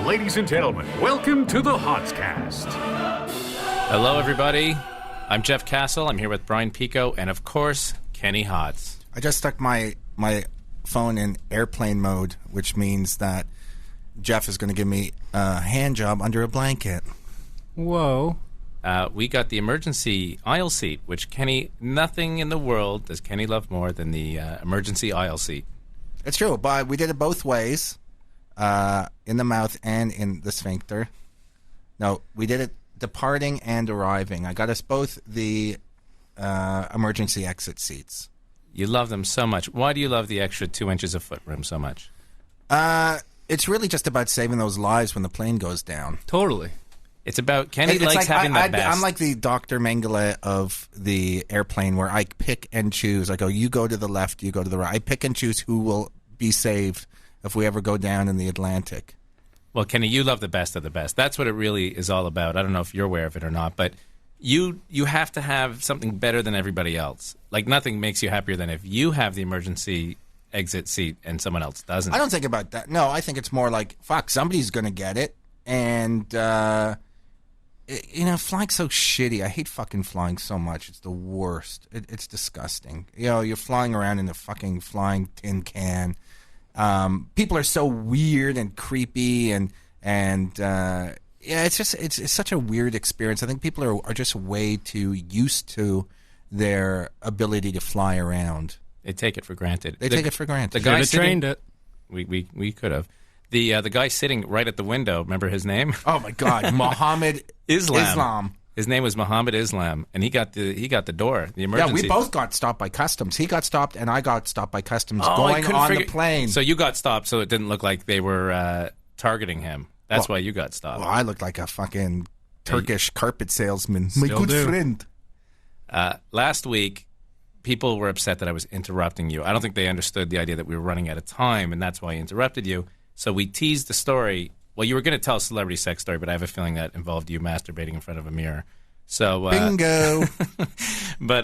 Ladies and gentlemen, welcome to the Hotzcast. Hello, everybody. I'm Jeff Castle. I'm here with Brian Pico and, of course, Kenny Hotz. I just stuck my phone in airplane mode, which means that Jeff is going to give me a hand job under a blanket. Whoa. We got the emergency aisle seat, which Kenny, nothing in the world does Kenny love more than the emergency aisle seat. It's true, but we did it both ways, in the mouth and in the sphincter. No, we did it departing and arriving. I got us both the emergency exit seats. You love them so much. Why do you love the extra 2 inches of footroom so much? It's really just about saving those lives when the plane goes down. Totally. It's about Kenny likes having the best. I'm like the Dr. Mengele of the airplane where I pick and choose. I go, you go to the left, you go to the right. I pick and choose who will be saved if we ever go down in the Atlantic. Well, Kenny, you love the best of the best. That's what it really is all about. I don't know if you're aware of it or not, but you have to have something better than everybody else. Like, nothing makes you happier than if you have the emergency exit seat and someone else doesn't. I don't think about that. No, I think it's more like, fuck, somebody's going to get it. And, flying's so shitty. I hate fucking flying so much. It's the worst. It's disgusting. You know, you're flying around in a fucking flying tin can. People are so weird and creepy and it's such a weird experience. I think people are just way too used to their ability to fly around. They take it for granted. The guy trained it. We could have. The guy sitting right at the window, remember his name? Oh my God, Muhammad Islam. His name was Muhammad Islam, and he got the door, the emergency. Yeah, we both got stopped by customs. He got stopped, and I got stopped by customs going on the plane. So you got stopped, so it didn't look like they were targeting him. That's why you got stopped. Well, I looked like a fucking Turkish carpet salesman. My good friend. Last week, people were upset that I was interrupting you. I don't think they understood the idea that we were running out of time, and that's why I interrupted you. So we teased the story. Well, you were going to tell a celebrity sex story, but I have a feeling that involved you masturbating in front of a mirror. So bingo. But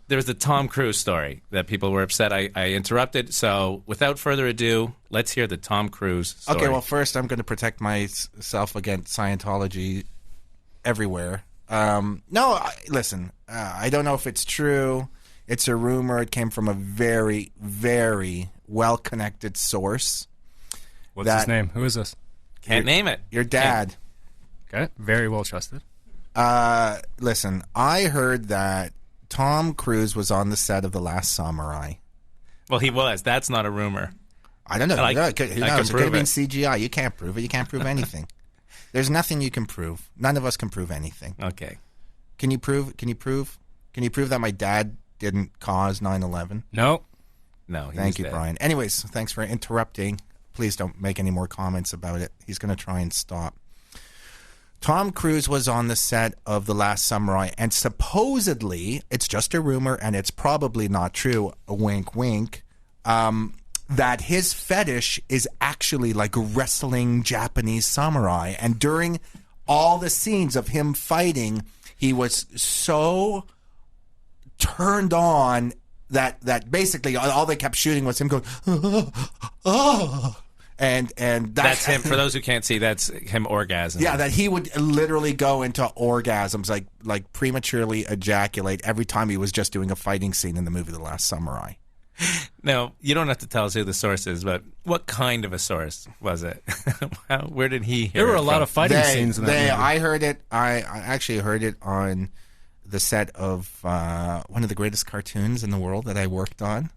there was the Tom Cruise story that people were upset I interrupted. So without further ado, let's hear the Tom Cruise story. Okay, well, first I'm going to protect myself against Scientology everywhere. Listen, I don't know if it's true. It's a rumor. It came from a very, very well-connected source. What's his name? Who is this? Can't name it. Your dad. Okay, very well trusted. Listen, I heard that Tom Cruise was on the set of The Last Samurai. Well, he was. That's not a rumor. I don't know. It could have been CGI. You can't prove it. You can't prove anything. There's nothing you can prove. None of us can prove anything. Okay. Can you prove that my dad didn't cause 9/11? No. Thank you, dead. Brian. Anyways, thanks for interrupting. Please don't make any more comments about it. He's going to try and stop. Tom Cruise was on the set of The Last Samurai, and supposedly, it's just a rumor, and it's probably not true, a wink, wink, that his fetish is actually like wrestling Japanese samurai. And during all the scenes of him fighting, he was so turned on that basically all they kept shooting was him going, And that's him. For those who can't see, that's him orgasming. Yeah, that he would literally go into orgasms, like prematurely ejaculate every time he was just doing a fighting scene in the movie The Last Samurai. Now, you don't have to tell us who the source is, but what kind of a source was it? Where did he hear it? There were a lot of fighting scenes in that movie. I heard it. I actually heard it on the set of one of the greatest cartoons in the world that I worked on.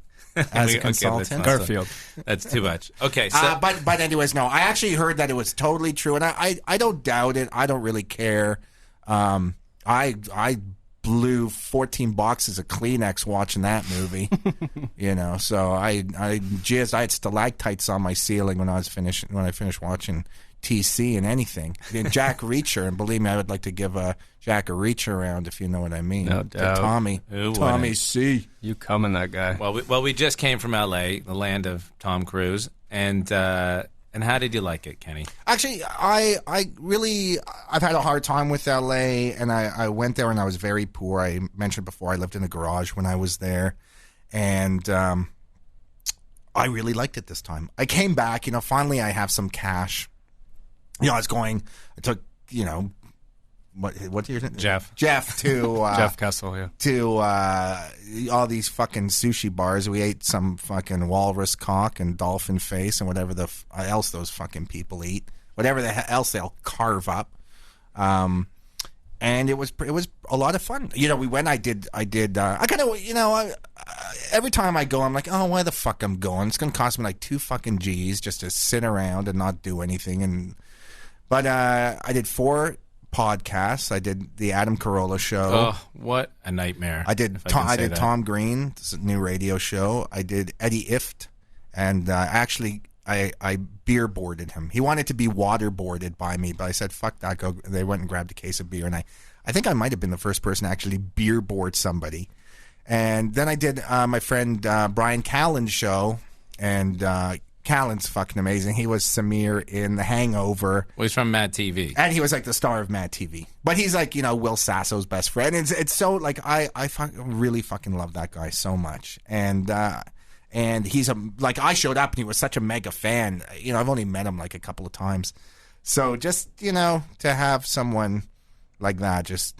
As a consultant. Garfield. That's too much. Okay, so but anyways, no. I actually heard that it was totally true, and I don't doubt it. I don't really care. I blew 14 boxes of Kleenex watching that movie. So I jizzed. I had stalactites on my ceiling when I finished watching TC and anything. Jack Reacher, and believe me, I would like to give Jack a Reacher around, if you know what I mean. No doubt. Tommy C. You coming, that guy. Well, we just came from L.A., the land of Tom Cruise, and how did you like it, Kenny? Actually, I've had a hard time with L.A., and I went there and I was very poor. I mentioned before I lived in a garage when I was there, and I really liked it this time. I came back, finally I have some cash. I took, what your name? Jeff to Jeff Kessel, yeah. To all these fucking sushi bars. We ate some fucking walrus cock and dolphin face and whatever else those fucking people eat. Whatever else they'll carve up. And it was a lot of fun. We went. I kind of every time I go, I'm like, oh, why the fuck I'm going? It's gonna cost me like 2 fucking G's just to sit around and not do anything. But I did 4 podcasts. I did the Adam Carolla show. Oh, what a nightmare! I did Tom Green, this is a new radio show. I did Eddie Ift, and actually I beer boarded him. He wanted to be waterboarded by me, but I said fuck that. Go. They went and grabbed a case of beer, and I think I might have been the first person to actually beer board somebody. And then I did my friend Brian Callen's show, and Callen's fucking amazing. He was Samir in The Hangover. Well, he's from Mad TV. And he was like the star of Mad TV. But he's like, Will Sasso's best friend. It's so like, I really fucking love that guy so much. And he's I showed up and he was such a mega fan. I've only met him like a couple of times. So just, to have someone like that, just,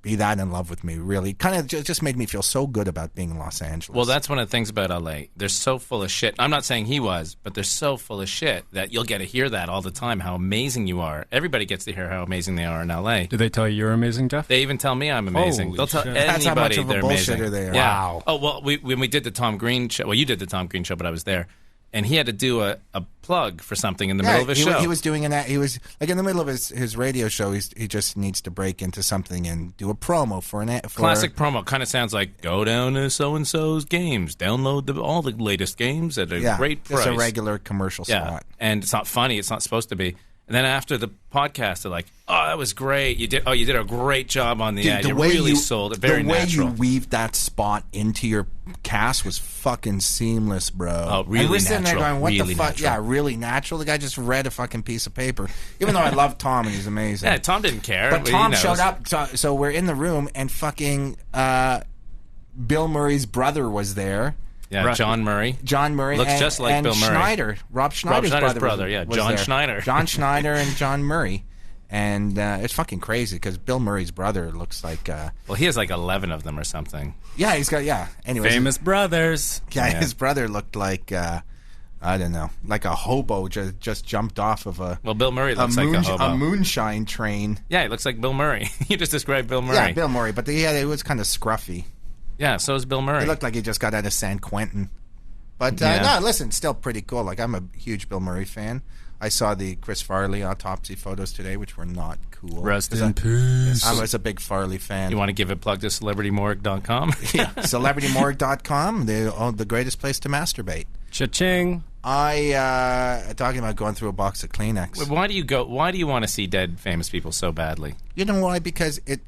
be that in love with me, really kind of just made me feel so good about being in Los Angeles. Well, that's one of the things about LA. They're so full of shit. I'm not saying he was, but they're so full of shit that you'll get to hear that all the time, how amazing you are. Everybody gets to hear how amazing they are in LA. Did they tell you you're amazing, Jeff? They even tell me I'm amazing. Holy They'll tell shit. anybody That's how much of a they're bullshitter amazing. they are. Yeah. Wow. Oh, well, when we did the Tom Green show, you did the Tom Green show, but I was there. And he had to do a plug for something in the middle of his show. He was doing he was like in the middle of his radio show. He just needs to break into something and do a promo for classic promo. Kind of sounds like go down to so and so's games, download all the latest games at a great price. It's a regular commercial spot, and it's not funny. It's not supposed to be. And then after the podcast, they're like, "Oh, that was great! You did a great job on the ad. You really sold it. Very natural. The way you weaved that spot into your cast was fucking seamless, bro. Oh, really and we're sitting natural. there going, "What really the fuck? Natural. Yeah, really natural." The guy just read a fucking piece of paper. Even though I love Tom and he's amazing. Yeah, Tom didn't care. But Tom showed up. So we're in the room and fucking Bill Murray's brother was there. Yeah, right. John Murray. Looks just like Bill Murray. Schneider. Rob Schneider's brother. Yeah, was John there. Schneider. John Schneider and John Murray. And it's fucking crazy because Bill Murray's brother looks like... well, he has like 11 of them or something. Yeah, he's got... Yeah, anyways. Famous brothers. Yeah, his brother looked like... I don't know, like a hobo just jumped off of a... Well, Bill Murray looks like a hobo. A moonshine train. Yeah, he looks like Bill Murray. You just described Bill Murray. Yeah, Bill Murray, but it was kind of scruffy. Yeah, so is Bill Murray. He looked like he just got out of San Quentin. But no, listen, still pretty cool. Like, I'm a huge Bill Murray fan. I saw the Chris Farley autopsy photos today, which were not cool. Rest in peace. I was a big Farley fan. You want to give a plug to CelebrityMorgue.com? Yeah, CelebrityMorgue.com, the greatest place to masturbate. Cha-ching. Talking about going through a box of Kleenex. Why do you want to see dead famous people so badly? You know why? Because it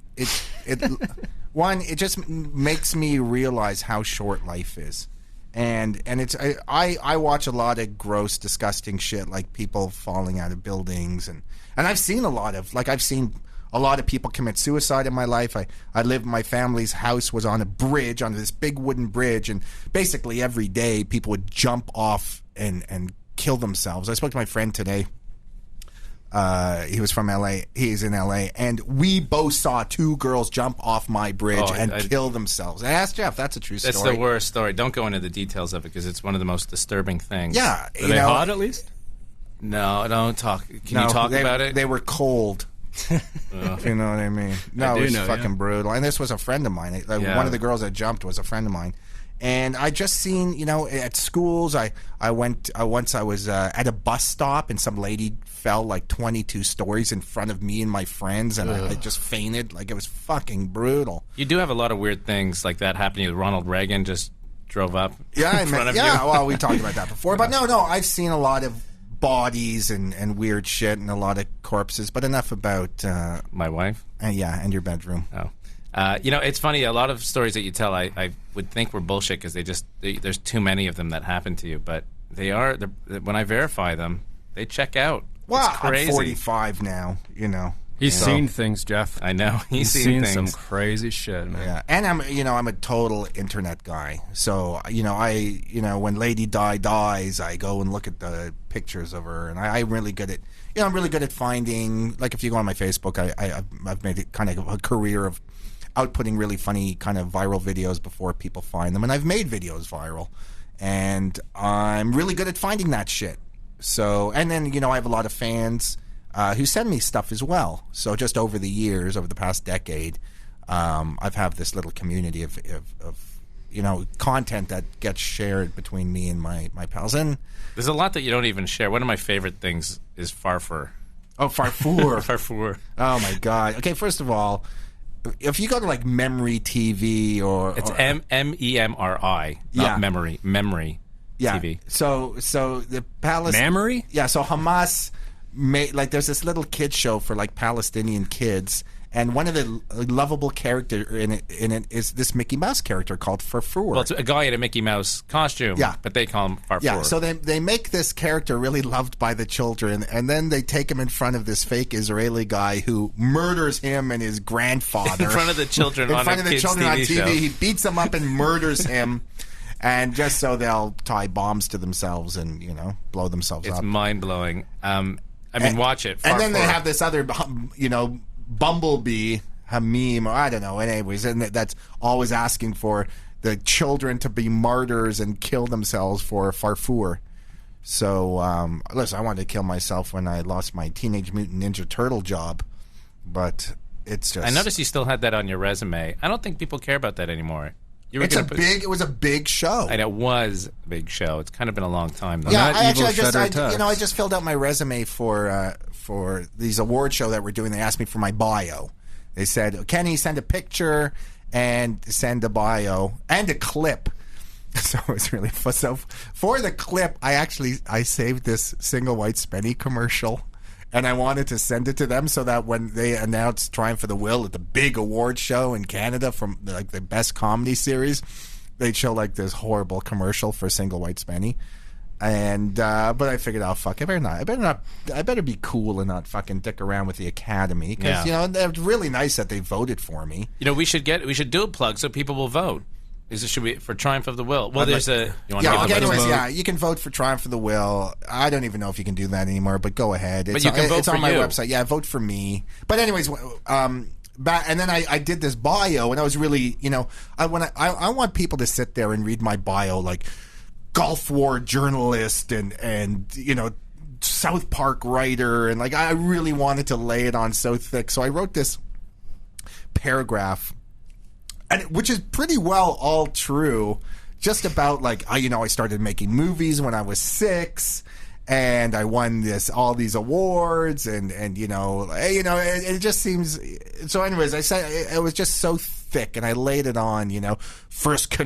one, it just makes me realize how short life is. And it's I watch a lot of gross, disgusting shit, like people falling out of buildings, and I've seen a lot of people commit suicide in my life. I lived, my family's house was on a bridge, on this big wooden bridge, and basically every day people would jump off and kill themselves. I spoke to my friend today. He was from LA. He's in LA, and we both saw 2 girls jump off my bridge and kill themselves. I asked Jeff. That's a true story. That's the worst story. Don't go into the details of it because it's one of the most disturbing things. Yeah, were they hot at least? No, don't talk. Can you talk about it? They were cold. If you know what I mean. No, it was fucking brutal. And this was a friend of mine. One of the girls that jumped was a friend of mine. And I just seen, at schools, I went, once I was at a bus stop and some lady fell like 22 stories in front of me and my friends, and I just fainted. Like, it was fucking brutal. You do have a lot of weird things like that happening. Ronald Reagan just drove up in front of you. Yeah, well, we talked about that before. But no, I've seen a lot of bodies and weird shit and a lot of corpses, but enough about... my wife? And your bedroom. Oh. It's funny. A lot of stories that you tell, I would think were bullshit because there's too many of them that happen to you. But when I verify them, they check out. Well, it's crazy. I'm 45 now. He's seen things, Jeff. I know. He's seen seen some things. crazy shit, man. Yeah, and I'm a total internet guy. So, when Lady Di dies, I go and look at the pictures of her, and I'm really good at, I'm really good at finding, like if you go on my Facebook, I've made it kind of a career of outputting really funny kind of viral videos before people find them, and I've made videos viral, and I'm really good at finding that shit. So, and then, I have a lot of fans who send me stuff as well. So just over the years, over the past decade, I've had this little community of content that gets shared between me and my pals. And there's a lot that you don't even share. One of my favorite things is Farfur. Oh, Farfur. Farfur. Oh, my God. Okay, first of all, if you go to, like, Memory TV or... It's MEMRI, not memory. Memory TV. So the Palestine... Memory? Yeah, so Hamas... there's this little kid show for like Palestinian kids, and one of the lovable character in it is this Mickey Mouse character called Farfur. Well, it's a guy in a Mickey Mouse costume, but they call him Farfur. Yeah, so they make this character really loved by the children, and then they take him in front of this fake Israeli guy who murders him and his grandfather in front of the children on TV show. He beats them up and murders him. And just so they'll tie bombs to themselves and blow themselves up. It's mind blowing. Watch it. And then they have this other, Bumblebee, Hamim, or I don't know, anyways, and that's always asking for the children to be martyrs and kill themselves for Farfur. So, listen, I wanted to kill myself when I lost my Teenage Mutant Ninja Turtle job, but it's just... I noticed you still had that on your resume. I don't think people care about that anymore. It was a big show. And it was a big show. It's kind of been a long time, though. Yeah, I just filled out my resume for these award show that we're doing. They asked me for my bio. They said, Kenny, send a picture and send a bio and a clip. So it's really fun. So for the clip, I saved this Single White Spenny commercial. And I wanted to send it to them so that when they announced Triumph of the Will at the big award show in Canada from like the best comedy series, they'd show like this horrible commercial for Single White Spenny. And but I figured, oh fuck, I better be cool and not fucking dick around with the Academy because it's really nice that they voted for me. We should do a plug so people will vote. Should we for Triumph of the Will? Well, you can vote for Triumph of the Will. I don't even know if you can do that anymore, but go ahead. But you can vote it's for on my you. website. Yeah, vote for me. But anyways, and then I did this bio, and I was really, I want people to sit there and read my bio, like Gulf War journalist and South Park writer, and like I really wanted to lay it on so thick, so I wrote this paragraph. Which is pretty well all true, just about like I started making movies when I was 6, and I won all these awards, and it just seems so. Anyways, I said it was just so thick, and I laid it on, first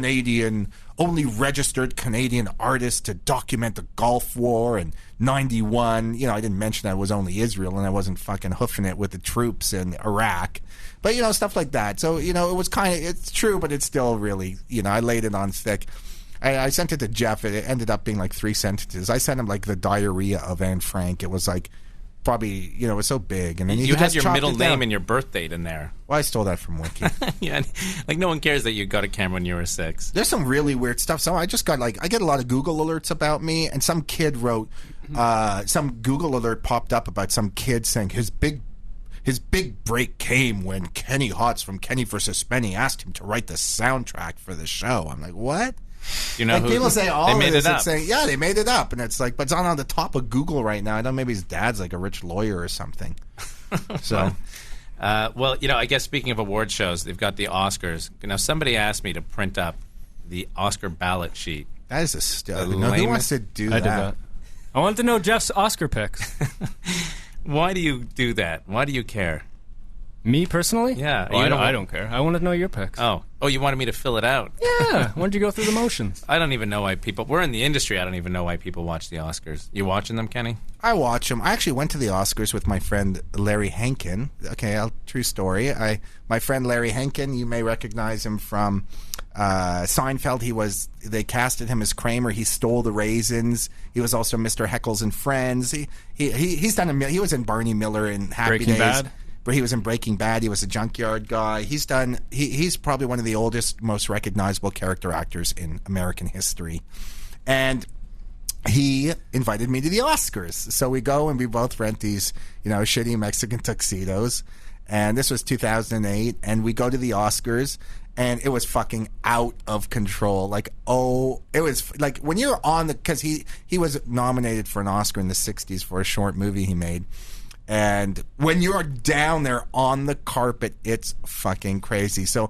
only registered Canadian artist to document the Gulf War in 91. I didn't mention I was only Israel and I wasn't fucking hoofing it with the troops in Iraq. But, stuff like that. So, it was it's true, but it's still really, I laid it on thick. I sent it to Jeff. It ended up being like 3 sentences. I sent him like the diarrhea of Anne Frank. It was like probably, it was so big. And then you had your middle name and your birth date in there. Well, I stole that from Wiki. Yeah, like no one cares that you got a camera when you were 6. There's some really weird stuff. So I just got I get a lot of Google alerts about me, and some kid wrote, some Google alert popped up about some kid saying his big break came when Kenny Hotz from Kenny vs. Spenny asked him to write the soundtrack for the show. I'm like, what? People say all they made this it up. and say, yeah, they made it up, and it's like, but it's on the top of Google right now. I don't know, maybe his dad's like a rich lawyer or something. So, I guess speaking of award shows, they've got the Oscars. Now, somebody asked me to print up the Oscar ballot sheet. That is a stupid. Who wants to do that? I did that. I wanted to know Jeff's Oscar picks. Why do you do that? Why do you care? Me personally? Yeah. I don't care. I want to know your picks. Oh, you wanted me to fill it out? Yeah. Why don't you go through the motions? I don't even know why people... We're in the industry. I don't even know why people watch the Oscars. You watching them, Kenny? I watch them. I actually went to the Oscars with my friend Larry Henkin. Okay, true story. My friend Larry Henkin, you may recognize him from Seinfeld. They casted him as Kramer. He stole the raisins. He was also Mr. Heckles and Friends. He's done he was in Barney Miller in Happy Breaking Days. Bad? But he was in Breaking Bad. He was a junkyard guy. He's probably one of the oldest, most recognizable character actors in American history. And he invited me to the Oscars. So we go and we both rent these, shitty Mexican tuxedos. And this was 2008. And we go to the Oscars. And it was fucking out of control. It was like when you're on because he was nominated for an Oscar in the 60s for a short movie he made. And when you're down there on the carpet, it's fucking crazy. So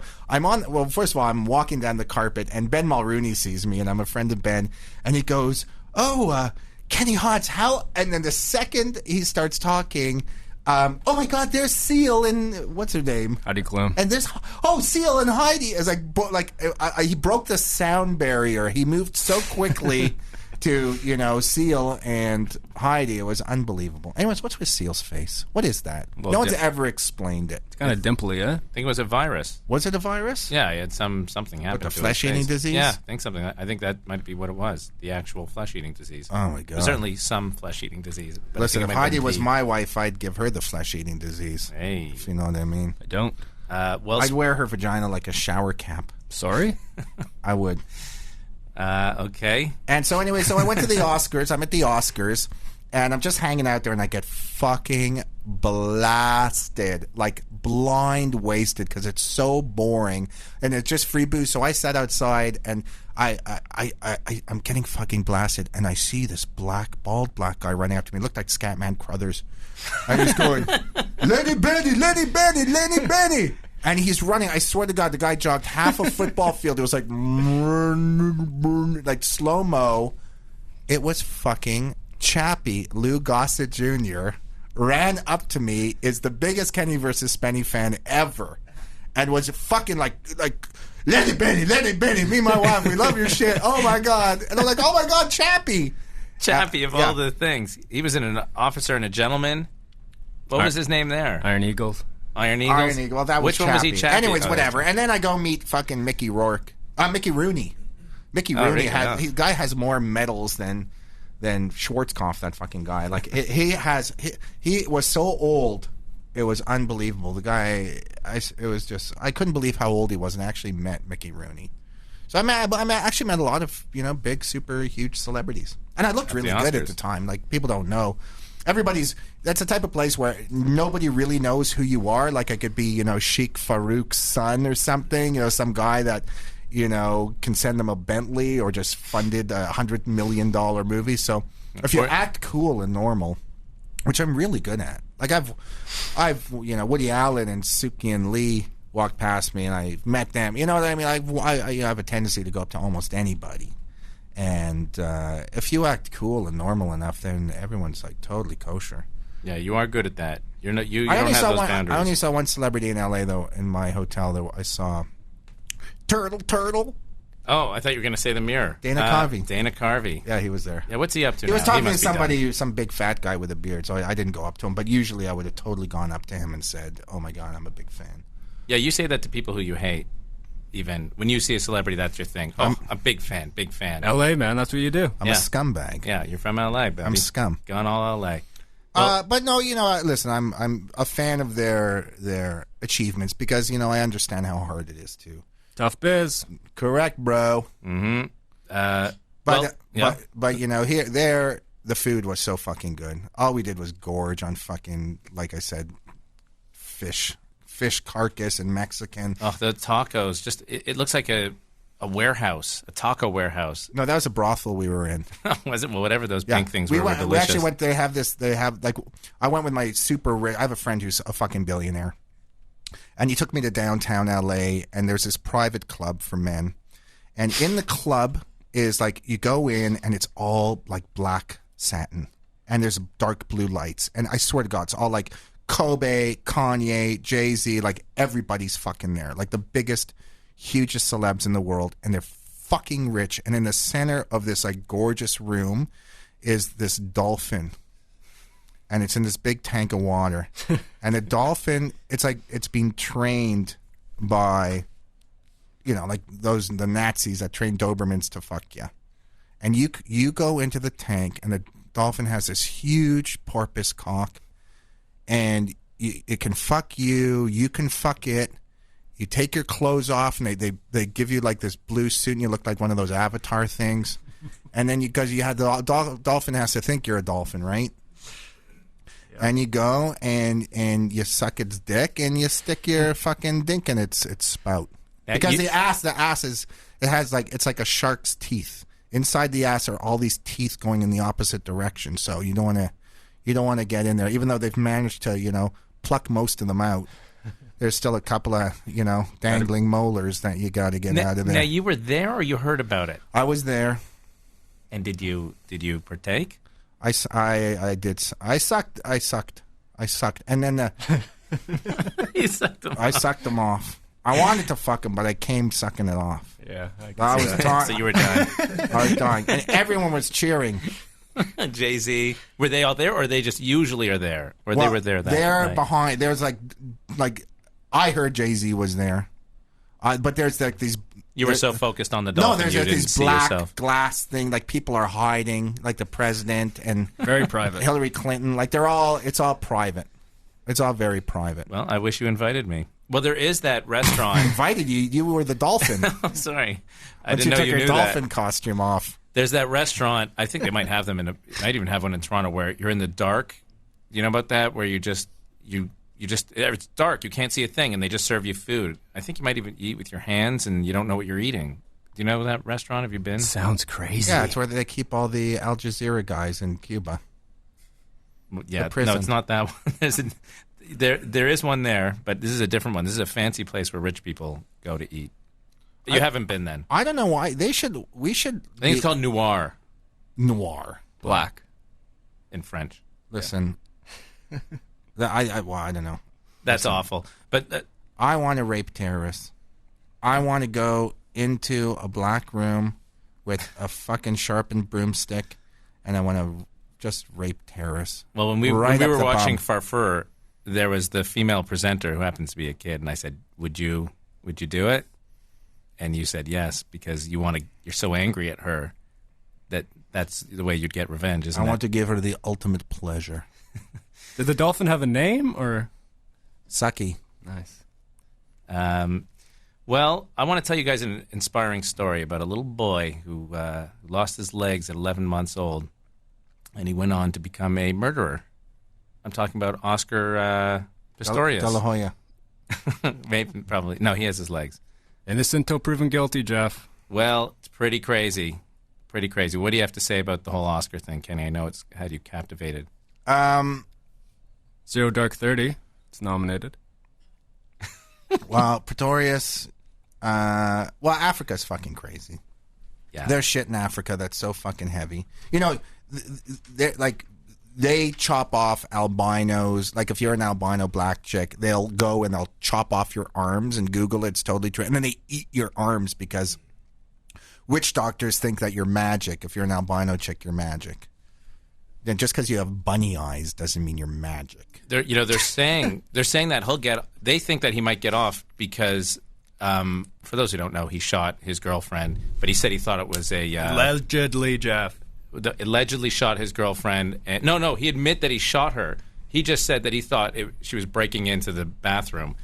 first of all, I'm walking down the carpet and Ben Mulrooney sees me and I'm a friend of Ben. And he goes, Kenny Hotz, how? And then the second he starts talking, oh my God, there's Seal and what's her name? Heidi Klum. And there's Seal and Heidi. It's he broke the sound barrier. He moved so quickly to Seal and Heidi. It was unbelievable. Anyways, what's with Seal's face? What is that? Well, no one's ever explained it. It's kind of dimply, eh? I think it was a virus. Was it a virus? Yeah, he had something happen. With the to flesh-eating his face. disease? Yeah, I think that might be what it was. The actual flesh-eating disease. Oh my God! There's certainly some flesh-eating disease. Listen, if Heidi was my wife, I'd give her the flesh-eating disease. Hey, if you know what I mean. I don't. I'd wear her vagina like a shower cap. Sorry? I would. Okay. And so anyway, I went to the Oscars. I'm at the Oscars, and I'm just hanging out there, and I get fucking blasted, like blind wasted, because it's so boring, and it's just free booze. So I sat outside, and I'm getting fucking blasted, and I see this bald black guy running after me. He looked like Scatman Crothers. And he's going, Lenny Benny, Lenny Benny, Lenny Benny. And he's running. I swear to God, the guy jogged half a football field. It was like slow-mo. It was fucking Chappie. Lou Gossett Jr. ran up to me, is the biggest Kenny versus Spenny fan ever, and was fucking like Lenny Benny, me and my wife, we love your shit. Oh my God. And I'm like, oh my God, Chappie. Chappie of all the things. He was an officer and a gentleman. What was his name there? Iron Eagles. Iron Eagles? Iron Eagle. Well, that was Which one was he, Chappie? Anyways, whatever. And then I go meet fucking Mickey Rourke. Mickey Rooney. Mickey Rooney the guy has more medals than Schwarzkopf, that fucking guy. Like he was so old, it was unbelievable. The guy, it was just, I couldn't believe how old he was, and I actually met Mickey Rooney. So I actually met a lot of big, super huge celebrities, and I looked really good at the time. Like, people don't know. That's the type of place where nobody really knows who you are. Like, I could be, Sheikh Farouk's son or something, some guy that, can send them a Bentley or just funded a $100 million movie. So if you act cool and normal, which I'm really good at, like I've Woody Allen and Suki Lee walked past me and I met them. You know what I mean? I have a tendency to go up to almost anybody. And if you act cool and normal enough, then everyone's like totally kosher. Yeah, you are good at that. You don't have those boundaries. I only saw one celebrity in L.A. though. In my hotel, though, I saw Turtle. Oh, I thought you were going to say the Mirror. Dana Carvey. Dana Carvey. Yeah, he was there. Yeah, what's he up to? He was now? talking to somebody, some big fat guy with a beard. So I didn't go up to him. But usually, I would have totally gone up to him and said, "Oh my God, I'm a big fan." Yeah, you say that to people who you hate. Even when you see a celebrity, that's your thing. Oh, I'm a big fan. L.A., man, that's what you do. I'm a scumbag. Yeah, you're from L.A., baby. I'm scum. Gone all L.A. Well, but no, listen, I'm a fan of their achievements because I understand how hard it is too. Tough biz. Correct, bro. Mm-hmm. But here the food was so fucking good. All we did was gorge on fucking, like I said, fish carcass and Mexican. Oh, the tacos! Just it looks like a warehouse, a taco warehouse. No, that was a brothel we were in. Was it? Well, whatever those pink things were delicious. We actually went. They have I went with my super rich. I have a friend who's a fucking billionaire, and he took me to downtown LA. And there's this private club for men, and in the club is like you go in and it's all like black satin, and there's dark blue lights, and I swear to God, it's all like Kobe, Kanye, Jay-Z, like everybody's fucking there. Like the biggest, hugest celebs in the world, and they're fucking rich. And in the center of this like gorgeous room is this dolphin. And it's in this big tank of water. And the dolphin, it's like it's being trained by, like the Nazis that trained Dobermans to fuck you. And you go into the tank, and the dolphin has this huge porpoise cock. And it can fuck you. You can fuck it. You take your clothes off, and they give you like this blue suit, and you look like one of those Avatar things. And then because you had the dolphin has to think you're a dolphin, right? Yep. And you go and you suck its dick, and you stick your fucking dink in its spout. Because the ass is it's like a shark's teeth. Inside the ass are all these teeth going in the opposite direction. So you don't want to get in there, even though they've managed to pluck most of them out. There's still a couple of dangling molars that you got to get out of there. Now you were there, or you heard about it? I was there. And did you partake? I did. I sucked, and then You sucked them I sucked them off. I wanted to fuck him, but I came sucking it off. Yeah, I was dying. So you were dying. I was dying, and everyone was cheering. Jay-Z, were they all there, or they just usually are there, or they were there that they're night? Behind. There's like I heard Jay-Z was there, but there's like these. You were so focused on the dolphin, there's you like didn't this see black yourself. glass thing. Like people are hiding, like the president and very private. Hillary Clinton. Like it's all private. It's all very private. Well, I wish you invited me. Well, there is that restaurant. I invited you. You were the dolphin. Oh, sorry, I Once didn't know took you your knew dolphin that. costume off. There's that restaurant. I think they might have them might even have one in Toronto where you're in the dark. You know about that? Where you just it's dark. You can't see a thing, and they just serve you food. I think you might even eat with your hands, and you don't know what you're eating. Do you know that restaurant? Have you been? Sounds crazy. Yeah, it's where they keep all the Al Jazeera guys in Cuba. Yeah, no, it's not that one. There is one there, but this is a different one. This is a fancy place where rich people go to eat. You haven't been then. I don't know why. We should. I think it's called Noir. Noir. Black. In French. Listen, I don't know. That's awful. But I want to rape terrorists. I want to go into a black room with a fucking sharpened broomstick, and I want to just rape terrorists. Well, when we were watching Farfur, there was the female presenter who happens to be a kid, and I said, "Would you do it?" And you said yes because you're so angry at her that's the way you'd get revenge, isn't it? I want to give her the ultimate pleasure. Did the dolphin have a name or? Sucky. Nice. Well, I want to tell you guys an inspiring story about a little boy who lost his legs at 11 months old, and he went on to become a murderer. I'm talking about Oscar Pistorius. De La Hoya. Maybe, probably. No, he has his legs. Innocent till proven guilty, Jeff. Well, it's pretty crazy. Pretty crazy. What do you have to say about the whole Oscar thing, Kenny? I know it's had you captivated. Zero Dark 30. It's nominated. Well, Pretorius. Africa's fucking crazy. Yeah. There's shit in Africa that's so fucking heavy. They chop off albinos. Like if you're an albino black chick, they'll go and they'll chop off your arms and Google it. It's totally true. And then they eat your arms because witch doctors think that you're magic. If you're an albino chick, you're magic. Then just because you have bunny eyes doesn't mean you're magic. They're saying that they think that he might get off because, for those who don't know, he shot his girlfriend, but he said he thought it was Allegedly, Jeff. Allegedly shot his girlfriend. And, no, he admitted that he shot her. He just said that he thought she was breaking into the bathroom.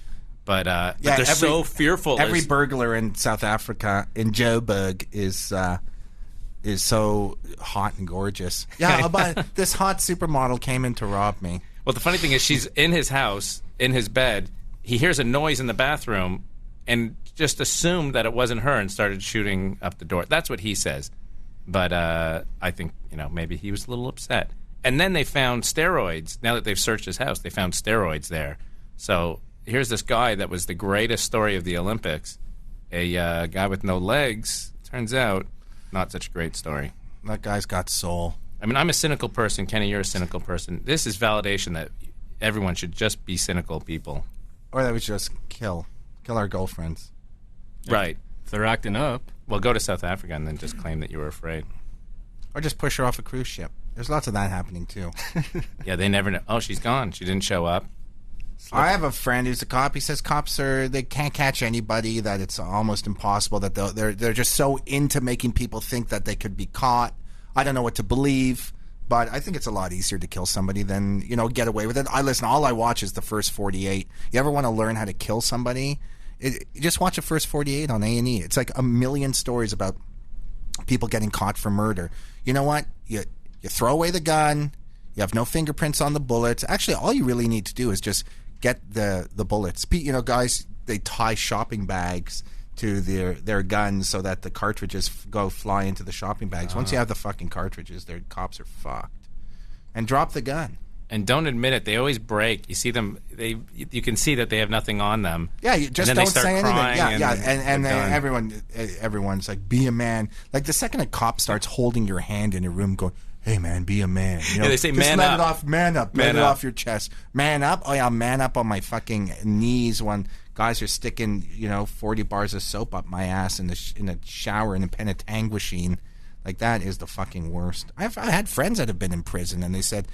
But they're so fearful. Every burglar in South Africa, in Joburg, is so hot and gorgeous. Yeah, but this hot supermodel came in to rob me. Well, the funny thing is she's in his house, in his bed. He hears a noise in the bathroom and just assumed that it wasn't her and started shooting up the door. That's what he says. But I think, maybe he was a little upset. And then they found steroids. Now that they've searched his house, they found steroids there. So here's this guy that was the greatest story of the Olympics, a guy with no legs. Turns out, not such a great story. That guy's got soul. I mean, I'm a cynical person. Kenny, you're a cynical person. This is validation that everyone should just be cynical people. Or that we should just kill our girlfriends. Right. If they're acting up. Well, go to South Africa and then just claim that you were afraid. Or just push her off a cruise ship. There's lots of that happening, too. Yeah, they never know. Oh, she's gone. She didn't show up. I have a friend who's a cop. He says cops they can't catch anybody, that it's almost impossible, that they're just so into making people think that they could be caught. I don't know what to believe, But I think it's a lot easier to kill somebody than, get away with it. All I watch is the first 48. You ever want to learn how to kill somebody? You just watch the first 48 on A&E. It's like a million stories about people getting caught for murder. You know what? You throw away the gun. You have no fingerprints on the bullets. Actually, all you really need to do is just get the bullets. Guys, they tie shopping bags to their guns so that the cartridges go fly into the shopping bags. Once you have the fucking cartridges, their cops are fucked. And drop the gun. And don't admit it. They always break. You see them. You can see that they have nothing on them. Yeah, you just don't say anything. Yeah, and then everyone's like, be a man. Like the second a cop starts holding your hand in a room, going, "Hey man, be a man." They say, just "Man let up, it off, man up, let it off your chest, man up." Oh yeah, man up on my fucking knees when guys are sticking 40 bars of soap up my ass in the shower in a penitentiary. Like that is the fucking worst. I had friends that have been in prison and they said,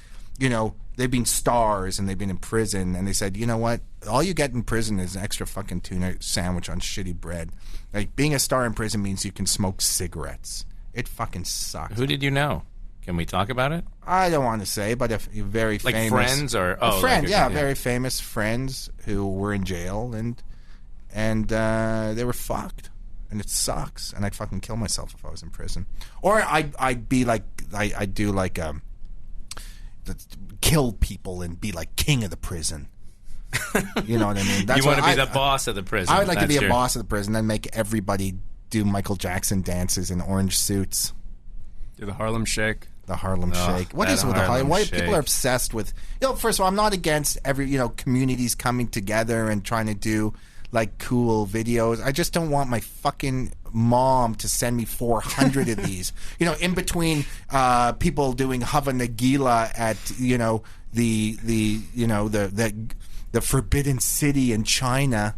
they've been stars and they've been in prison and they said, you know what? All you get in prison is an extra fucking tuna sandwich on shitty bread. Like being a star in prison means you can smoke cigarettes. It fucking sucks. Who did you know? Can we talk about it? I don't want to say, but if you're very famous, like friends or friend, very famous friends who were in jail and they were fucked. And it sucks. And I'd fucking kill myself if I was in prison. Or I'd be like, I'd do like, kill people and be like king of the prison. You know what I mean? You want to be the boss of the prison. I would like to be a boss of the prison and make everybody do Michael Jackson dances in orange suits. Do the Harlem Shake. The Harlem Shake. What is it with the Harlem? Why people are obsessed with? First of all, I'm not against every communities coming together and trying to do like cool videos. I just don't want my fucking mom to send me 400 of these. In between people doing Hava Nagila at the Forbidden City in China.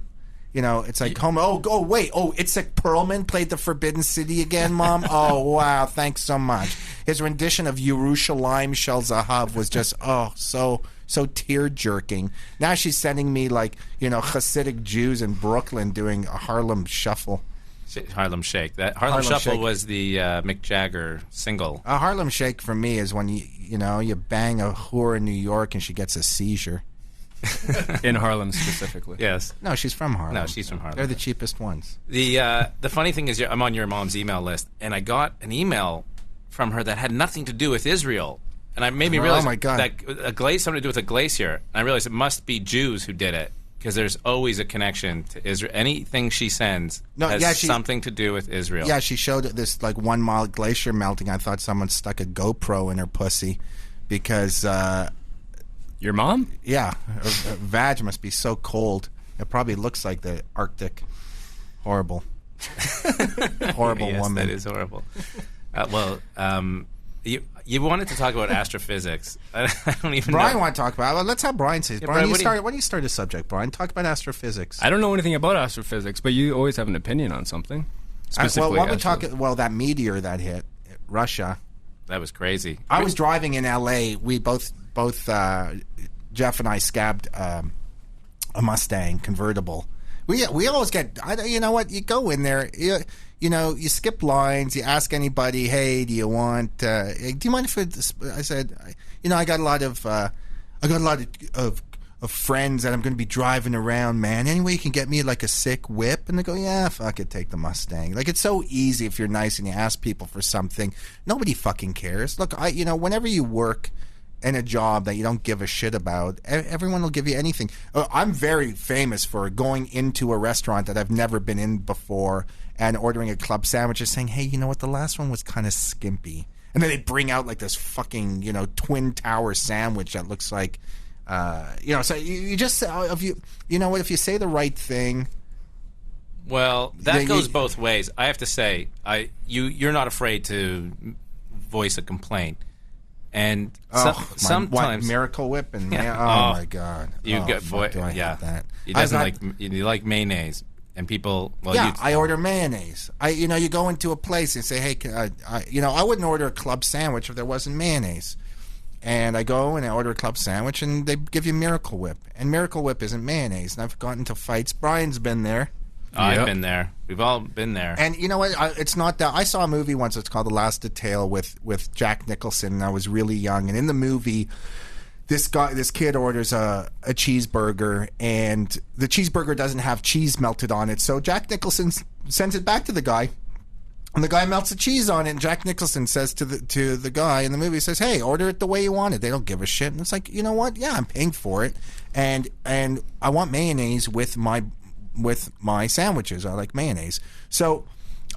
It's like home. Wait. Itzhak Perlman played the Forbidden City again, Mom. Oh wow, thanks so much. His rendition of Yerushalayim Shel Zahav was just so tear jerking. Now she's sending me like Hasidic Jews in Brooklyn doing a Harlem Shuffle. Harlem Shake. That Harlem Shuffle was the Mick Jagger single. A Harlem Shake for me is when you bang a whore in New York and she gets a seizure. In Harlem specifically. Yes. No, she's from Harlem. No, she's from Harlem. They're the cheapest ones. The funny thing is, I'm on your mom's email list, and I got an email from her that had nothing to do with Israel. And I made me realize that something to do with a glacier. And I realized it must be Jews who did it, because there's always a connection to Israel. Anything she sends has something to do with Israel. Yeah, she showed this like 1 mile glacier melting. I thought someone stuck a GoPro in her pussy because... Your mom? Yeah. Her vag must be so cold. It probably looks like the Arctic. Horrible. Horrible yes, woman. That is horrible. You wanted to talk about astrophysics. I don't even know. Brian want to talk about it. Let's have Brian say it. Yeah, Brian, why don't you start a subject, Brian? Talk about astrophysics. I don't know anything about astrophysics, but you always have an opinion on something. Specifically, that meteor that hit Russia. That was crazy. I was driving in L.A. We both Jeff and I scabbed a Mustang convertible. We always get, you know what, you go in there, you skip lines, you ask anybody, hey, do you mind if I said, I got a lot of friends that I'm going to be driving around, man. Anyway, you can get me like a sick whip. And they go, yeah, fuck it, take the Mustang. Like, it's so easy if you're nice and you ask people for something. Nobody fucking cares. Look, whenever you work in a job that you don't give a shit about, everyone will give you anything. I'm very famous for going into a restaurant that I've never been in before and ordering a club sandwich and saying, hey, you know what, the last one was kind of skimpy. And then they bring out like this fucking, twin tower sandwich that looks like, so you just, if you say the right thing. Well, that goes both ways. I have to say, you're not afraid to voice a complaint. And sometimes Miracle Whip and my God, you get that. He doesn't you like mayonnaise, and people. Well, I order mayonnaise. You go into a place and say, hey, I wouldn't order a club sandwich if there wasn't mayonnaise. And I go and I order a club sandwich, and they give you Miracle Whip, and Miracle Whip isn't mayonnaise. And I've gotten into fights. Brian's been there. I've been there. We've all been there. And you know what? It's not that. I saw a movie once. It's called The Last Detail with Jack Nicholson, and I was really young. And in the movie, this kid orders a cheeseburger, and the cheeseburger doesn't have cheese melted on it. So Jack Nicholson sends it back to the guy, and the guy melts the cheese on it. And Jack Nicholson says to the guy in the movie, says, "Hey, order it the way you want it." They don't give a shit. And it's like, you know what? Yeah, I'm paying for it, and I want mayonnaise with my sandwiches. I like mayonnaise. So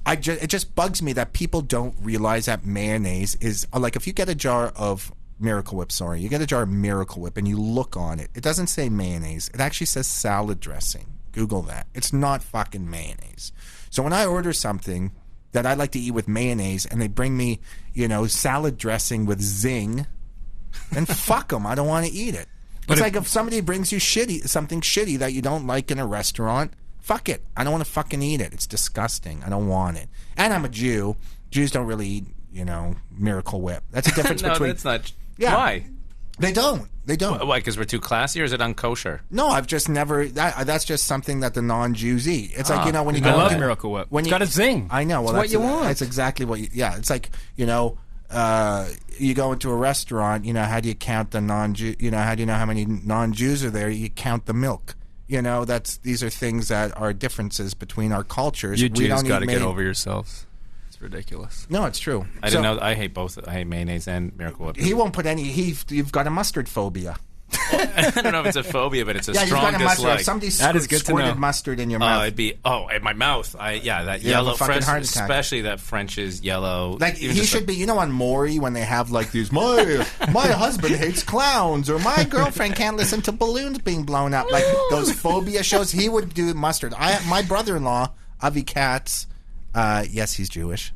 it just bugs me that people don't realize that mayonnaise is like, if you get a jar of Miracle Whip, you get a jar of Miracle Whip and you look on it, it doesn't say mayonnaise. It actually says salad dressing. Google that. It's not fucking mayonnaise. So when I order something that I like to eat with mayonnaise and they bring me, salad dressing with zing, then fuck them. I don't want to eat it. It's like if somebody brings you something shitty that you don't like in a restaurant, fuck it. I don't want to fucking eat it. It's disgusting. I don't want it. And I'm a Jew. Jews don't really eat, Miracle Whip. That's the difference no, between... that's not... Yeah. Why? They don't. Why, because we're too classy, or is it unkosher? No, I've just never... That's just something that the non-Jews eat. It's like, when you go... I love Miracle Whip. It's got a zing. I know. Well, that's what you want. That's exactly what you... Yeah, it's like, you go into a restaurant, how do you count the non-Jew... how do you know how many non-Jews are there? You count the milk. These are things that are differences between our cultures. You Jews got to get over yourselves. It's ridiculous. No, it's true. I didn't know. I hate both. I hate mayonnaise and Miracle Whip. He won't put any... You've got a mustard phobia. I don't know if it's a phobia, but it's a strong you've got a mustard. dislike. If somebody is good squirted mustard in your mouth. It'd be in my mouth. That yellow French, especially that French is yellow. Like he should be, on Maury when they have like these my husband hates clowns, or my girlfriend can't listen to balloons being blown up. Like those phobia shows, he would do mustard. My brother-in-law, Avi Katz, yes, he's Jewish.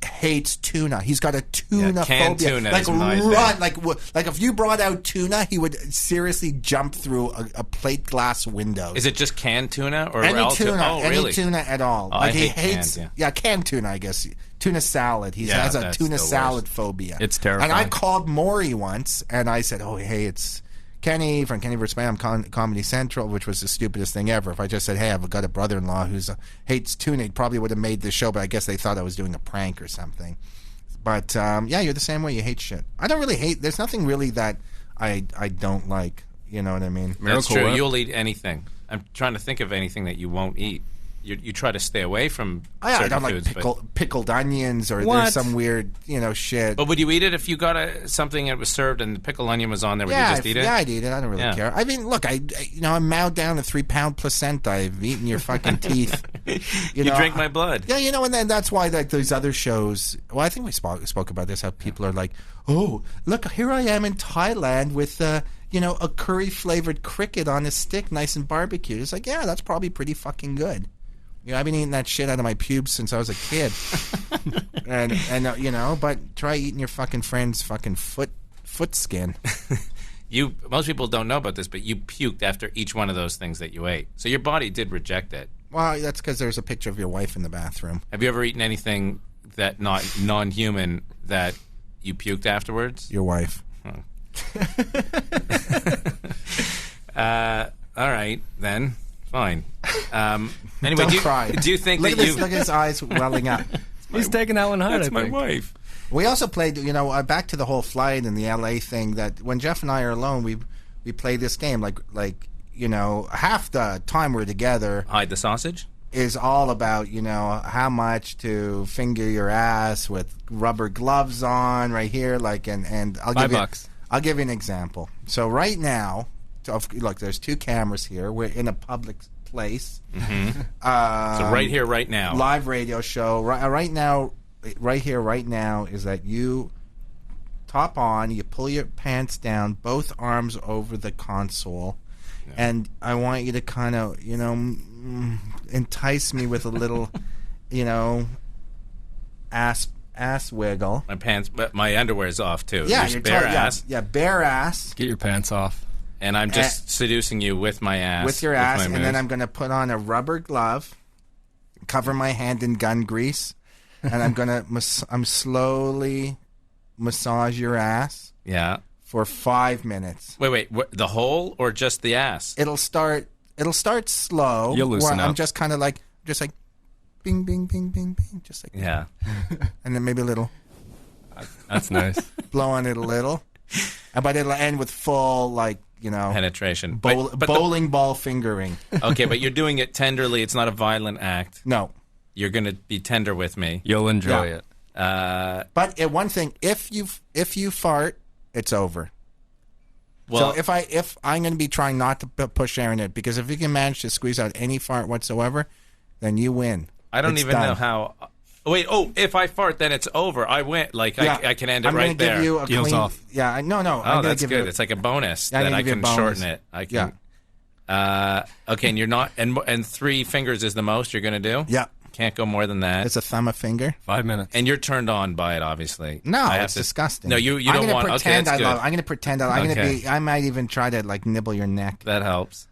Hates tuna. He's got a tuna canned phobia. Tuna like is my run, like if you brought out tuna, he would seriously jump through a plate glass window. Is it just canned tuna or any tuna? Oh, really? Any tuna at all? Oh, like he hates canned tuna. I guess tuna salad. He has a tuna salad phobia. It's terrifying. And I called Maury once, and I said, "Oh, hey, it's Kenny from Kenny vs. Spam Comedy Central," which was the stupidest thing ever. If I just said, "Hey, I've got a brother-in-law who hates tuna," he probably would have made the show, but I guess they thought I was doing a prank or something. But you're the same way. You hate shit. I don't really hate. There's nothing really that I don't like. You know what I mean? That's true. You'll eat anything. I'm trying to think of anything that you won't eat. You try to stay away from certain I don't foods, like pickled onions, or there's some weird, shit. But would you eat it if you got something that was served and the pickled onion was on there? Would you just eat it? Yeah, I'd eat it. I don't really care. I mean, look, I'm mowed down a 3-pound placenta. I've eaten your fucking teeth. You drink my blood. Yeah, and then that's why like those other shows. Well, I think we spoke about this. How people are like, "Oh, look, here I am in Thailand with a curry flavored cricket on a stick, nice and barbecued." It's like, yeah, that's probably pretty fucking good. I've been eating that shit out of my pubes since I was a kid, and but try eating your fucking friend's fucking foot skin. Most people don't know about this, but you puked after each one of those things that you ate, so your body did reject it. Well, that's because there's a picture of your wife in the bathroom. Have you ever eaten anything that non-human that you puked afterwards? Your wife. Oh. All right then. Fine. Anyway, do you think look at his eyes welling up? He's taking that one hard. That's my wife. We also played, back to the whole flight and the LA thing. That when Jeff and I are alone, we play this game. Like half the time we're together. Hide the sausage is all about how much to finger your ass with rubber gloves on right here. And I'll give $5. I'll give you an example. So right now. Look, there's 2 cameras here. We're in a public place. Mm-hmm. So right here, right now. Live radio show. Right now, right here, right now, is that you top on, you pull your pants down, both arms over the console, and I want you to kind of, entice me with a little, ass wiggle. My pants, but my underwear's off, too. Yeah, you're bare ass. Yeah, bare ass. Get your pants off. And I'm just seducing you with my ass. With your ass, and then I'm going to put on a rubber glove, cover my hand in gun grease, and I'm going to slowly massage your ass. Yeah. For 5 minutes. Wait, the whole or just the ass? It'll start it'll start slow. You'll loosen where up. I'm just kind of like bing, bing, bing, bing, bing, just like Yeah. and then maybe a little That's nice. blow on it a little, but it'll end with full Penetration. bowling ball fingering. Okay, but you're doing it tenderly. It's not a violent act. No, You're going to be tender with me. You'll enjoy it. but one thing, if you fart, it's over. Well, So if I'm going to be trying not to push air in it, because if you can manage to squeeze out any fart whatsoever, then you win. I don't It's even done. know how. Wait, if I fart, then it's over. I win. Like, Yeah. I can end it I'm right gonna there. give you a Deal's clean. off. Yeah, no. I'm Oh, gonna that's give good. You, It's like a bonus. Yeah, I'm Then gonna I give you a can bonus. shorten it. I can. Okay, and you're not. And 3 fingers is the most you're going to do? yeah, Can't go more than that. it's a thumb, a finger. 5 minutes. And you're turned on by it, obviously. No, I have it's to- disgusting. No, you I'm don't gonna want. Okay, pretend that's I good. love. I'm gonna pretend that I'm Okay. gonna be. I might even try to nibble your neck. That helps.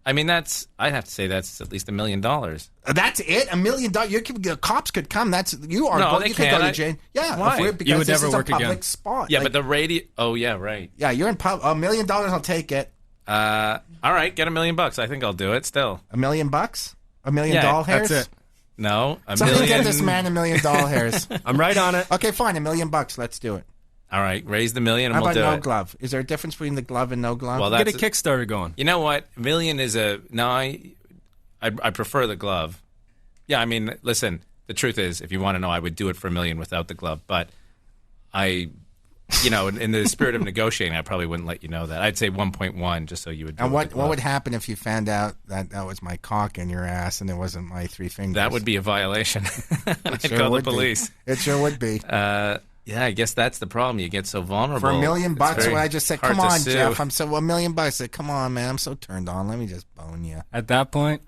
I mean, I'd have to say that's at least $1 million. That's it. $1 million. The cops could come. You are. No, they you could go can't. to jail. Yeah, Why? because You would this never is work a public again. spot. Yeah, Like, but the radio. Oh, yeah, right. yeah, you're in pub. $1 million. I'll take it. All right, get $1 million. I think I'll do it still. $1 million bucks. $1 million Yeah, doll hairs. That's it. No, $1 Somebody million. get this man $1 million doll hairs. I'm right on it. Okay, fine. $1 million. Let's do it. All right, raise the million and How we'll about do no it. glove? Is there a difference between the glove and no glove? Well, Get that's a Kickstarter going. You know what? $1 million is I prefer the glove. Yeah, I mean, listen. The truth is, if you want to know, I would do it for $1 million without the glove. But in the spirit of negotiating, I probably wouldn't let you know that. I'd say 1.1 just so you would. Do and it with the what glove. would happen if you found out that was my cock in your ass and it wasn't my 3 fingers? That would be a violation. I'd Sure call the would be. police. It sure would be. Yeah, I guess that's the problem. You get so vulnerable. For $1 million, It's when very I just said, hard "Come to on, sue. Jeff," I'm so $1 million. I said, "Come on, man, I'm so turned on. Let me just bone you." At that point,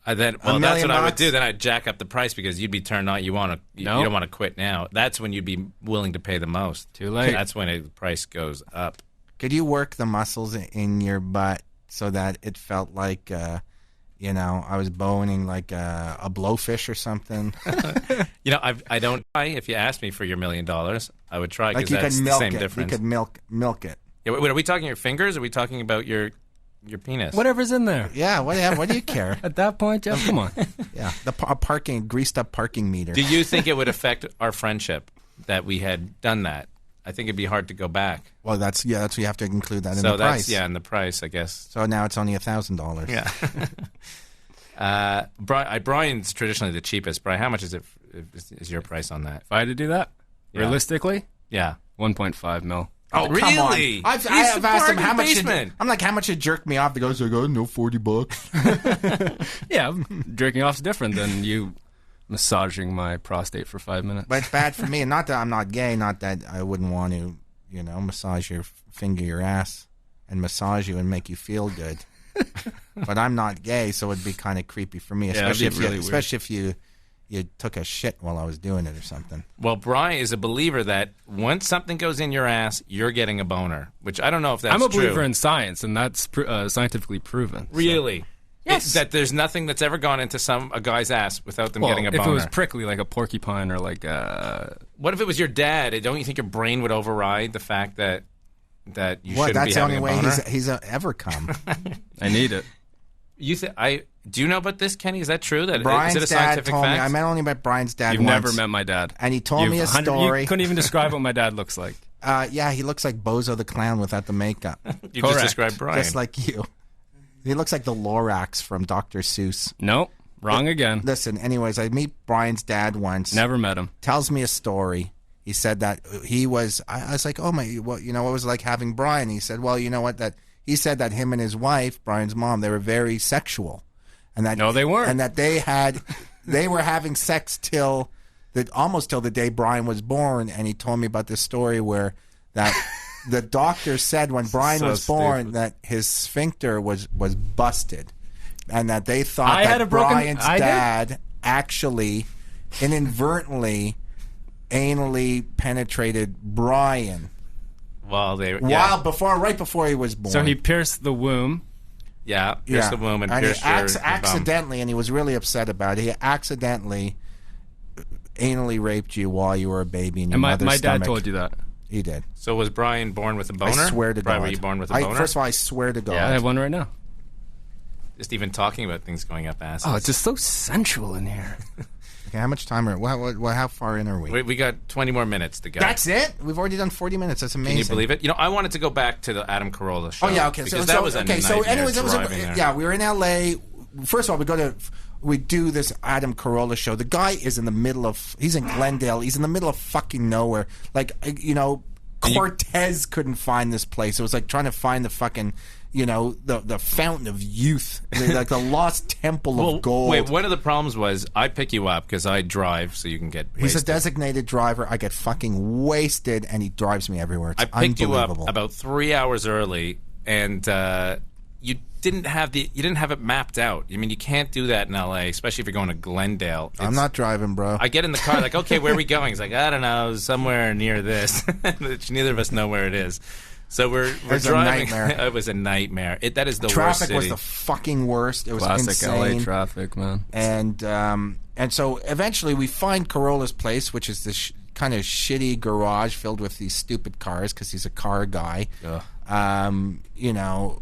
That's $1 what million I would bucks? do. Then I'd jack up the price because you'd be turned on. You don't want to quit now. That's when you'd be willing to pay the most. Too late. That's when the price goes up. Could you work the muscles in your butt so that it felt like, I was boning like a blowfish or something? I don't try. If you asked me for your $1 million, I would try Like because you that's could the milk same it. difference. You could milk it. Yeah, wait, are we talking your fingers? Or are we talking about your penis? whatever's in there. Yeah, what do you care? At that point, Jeff, come on. Yeah, the greased up parking meter. Do you think it would affect our friendship that we had done that? I think it'd be hard to go back. Well, that's you have to include that in So the that's price. in the price, I guess. So now it's only $1,000. Yeah. Brian's traditionally the cheapest. Brian, how much is your price on that? If I had to do that, Yeah. realistically, Yeah. 1.5 mil. Oh, Really? come on. He's I've the asked him bargain how much. basement. I'm like, how much you jerk me off? The guy's like, oh, no, $40. Yeah, jerking off's different than you massaging my prostate for 5 minutes. But it's bad for me. And not that I'm not gay. Not that I wouldn't want to, massage your ass and massage you and make you feel good. But I'm not gay, so it'd be kind of creepy for me, Yeah, it'd especially be if really especially if you took a shit while I was doing it or something. Well, Brian is a believer that once something goes in your ass, you're getting a boner, which I don't know if that's I'm a true. believer in science, and that's scientifically proven. So- Really? Yes. That there's nothing that's ever gone into a guy's ass without them Well, getting a if boner. it was prickly like a porcupine or like What if it was your dad? Don't you think your brain would override the fact that you What? shouldn't be That's the having only a way boner? he's ever come. I need it. Do you know about this, Kenny? Is that true? Brian's is it a dad scientific told me. fact? I met only met Brian's dad You've once. never met my dad. And he told me a story. You couldn't even describe what my dad looks like. Yeah, he looks like Bozo the Clown without the makeup. You Correct. just described Brian. Just like you. He looks like the Lorax from Dr. Seuss. Nope. Wrong again. Listen, anyways, I meet Brian's dad once. Never met him. Tells me a story. He said that he was, I was like, oh my, what was it like having Brian? He said, well, you know what, he said that him and his wife, Brian's mom, they were very sexual. And that No, they weren't. And that they were having sex almost till the day Brian was born. And he told me about this story where that the doctor said when Brian So was born stupid. that his sphincter was busted. And that they thought I had that a broken- Brian's I did? dad actually inadvertently anally penetrated Brian right before he was born. So he pierced the womb. pierced the womb and pierced he your bum. accidentally, and he was really upset about it. He accidentally anally raped you while you were a baby in your And my mother's dad stomach. told you that. He did. So was Brian born with a boner? I swear to Brian, God. Were you born with a boner? First of all, I swear to God. Yeah, I have one right now. Just even talking about things going up asses. Oh, it's just so sensual in here. Okay, how much time how far in are we? We got 20 more minutes to go. That's it? We've already done 40 minutes. That's amazing. Can you believe it? You know, I wanted to go back to the Adam Carolla show. Oh, yeah, okay. Because that was a nightmare yeah, we were in L.A. First of all, we do this Adam Carolla show. The guy is in the middle of, he's in Glendale. He's in the middle of fucking nowhere. Like, you know, Cortez couldn't find this place. It was like trying to find the fucking, you know, the fountain of youth, like the lost temple of gold. Wait, one of the problems was I pick you up because I drive, so you can get wasted. He's a designated driver. I get fucking wasted, and he drives me everywhere. It's I picked you up unbelievable. about 3 hours early, and you didn't have it mapped out. I mean, you can't do that in L.A., especially if you're going to Glendale. I'm not driving, bro. I get in the car, like, okay, where are we going? He's like, I don't know, somewhere near this. Neither of us know where it is. So we're driving. It was a nightmare. That is the worst Traffic city. was the fucking worst. It was Classic insane. LA traffic, man. And so eventually we find Carolla's place, which is this kind of shitty garage filled with these stupid cars because he's a car guy. You know,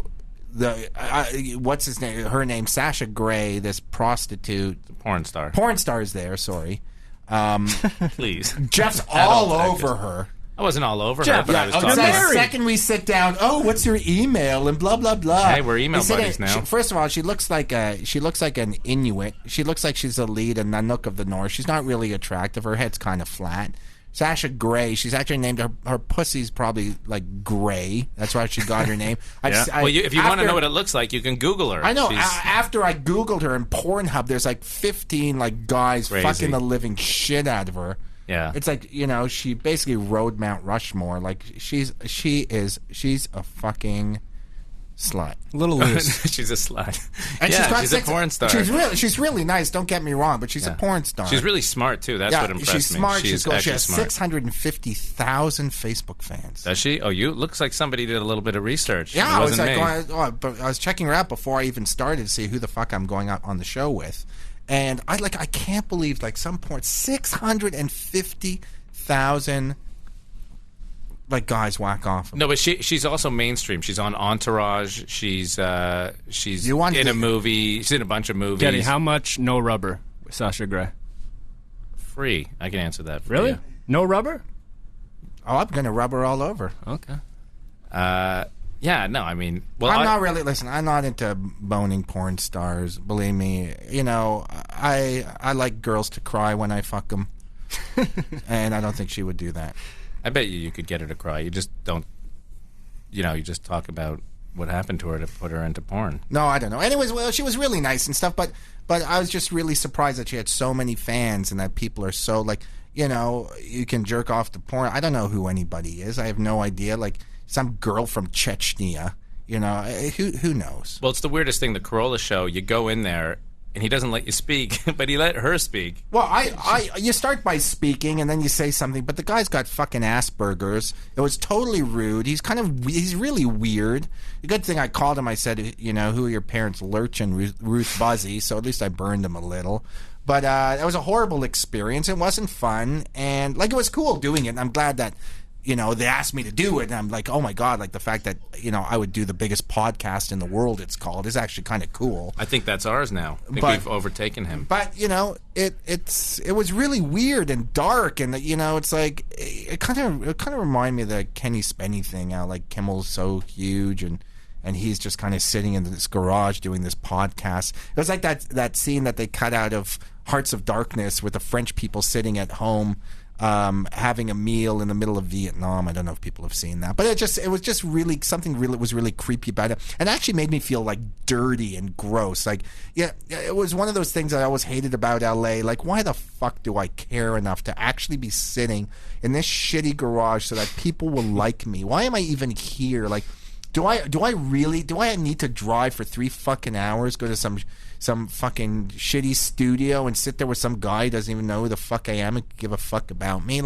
what's his name? Her name, Sasha Grey, this prostitute. Porn star. Porn star is there, sorry. Please. Just all over her. I wasn't all over her, but I was talking. The second we sit down, what's your email and blah blah blah. Hey, we're email buddies now. First of all, she looks like an Inuit. She looks like she's a lead in Nanook of the North. She's not really attractive. Her head's kind of flat. Sasha Grey. She's actually named her pussy's probably like Grey. That's why she got her name. If you want to know what it looks like, you can Google her. I know. After I Googled her in Pornhub, there's like 15 like guys fucking the living shit out of her. Yeah, it's like, you know, she basically rode Mount Rushmore. Like she's a fucking slut. A little loose. She's a slut. And she's a porn star. She's really nice. Don't get me wrong, but she's a porn star. She's really smart too. That's what impressed me. She's smart. She's cool. She has smart. 650,000 Facebook fans. Does she? Oh, looks like somebody did a little bit of research. Yeah, I was like, I was checking her out before I even started to see who the fuck I'm going out on the show with. And I can't believe some porn 650,000 guys whack off. No, but she's also mainstream. She's on Entourage. She's in a movie. She's in a bunch of movies. Getty, how much No Rubber with Sasha Grey? Free. I can answer that. For really? You. No rubber? Oh, I'm gonna rubber all over. Okay. Yeah, no, I mean... I'm not really... Listen, I'm not into boning porn stars. Believe me. You know, I like girls to cry when I fuck them. And I don't think she would do that. I bet you could get her to cry. You just don't... You know, you just talk about what happened to her to put her into porn. No, I don't know. Anyways, well, she was really nice and stuff, but I was just really surprised that she had so many fans and that people are so, you know, you can jerk off to porn. I don't know who anybody is. I have no idea. Some girl from Chechnya, you know, who knows? Well, it's the weirdest thing. The Carolla show, you go in there, and he doesn't let you speak, but he let her speak. Well, you start by speaking, and then you say something, but the guy's got fucking Asperger's. It was totally rude. He's really weird. The good thing I called him, I said, you know, who are your parents, Lurch and Ruth Buzzy, so at least I burned him a little. But it was a horrible experience. It wasn't fun, and, it was cool doing it, and I'm glad that, you know, they asked me to do it, and I'm like, oh my God, the fact that, you know, I would do the biggest podcast in the world, it's called, is actually kind of cool. I think that's ours now. I think we've overtaken him. But, you know, it was really weird and dark, and, you know, it's like, it kind of reminded me of the Kenny Spenny thing, how, Kimmel's so huge, and he's just kind of sitting in this garage doing this podcast. It was like that scene that they cut out of Hearts of Darkness with the French people sitting at home, having a meal in the middle of Vietnam. I don't know if people have seen that, but it was just really something was really creepy about it, and it actually made me feel dirty and gross. It was one of those things I always hated about LA. Why the fuck do I care enough to actually be sitting in this shitty garage so that people will like me? Why am I even here? Do I need to drive for 3 fucking hours, go to some fucking shitty studio and sit there with some guy who doesn't even know who the fuck I am and give a fuck about me?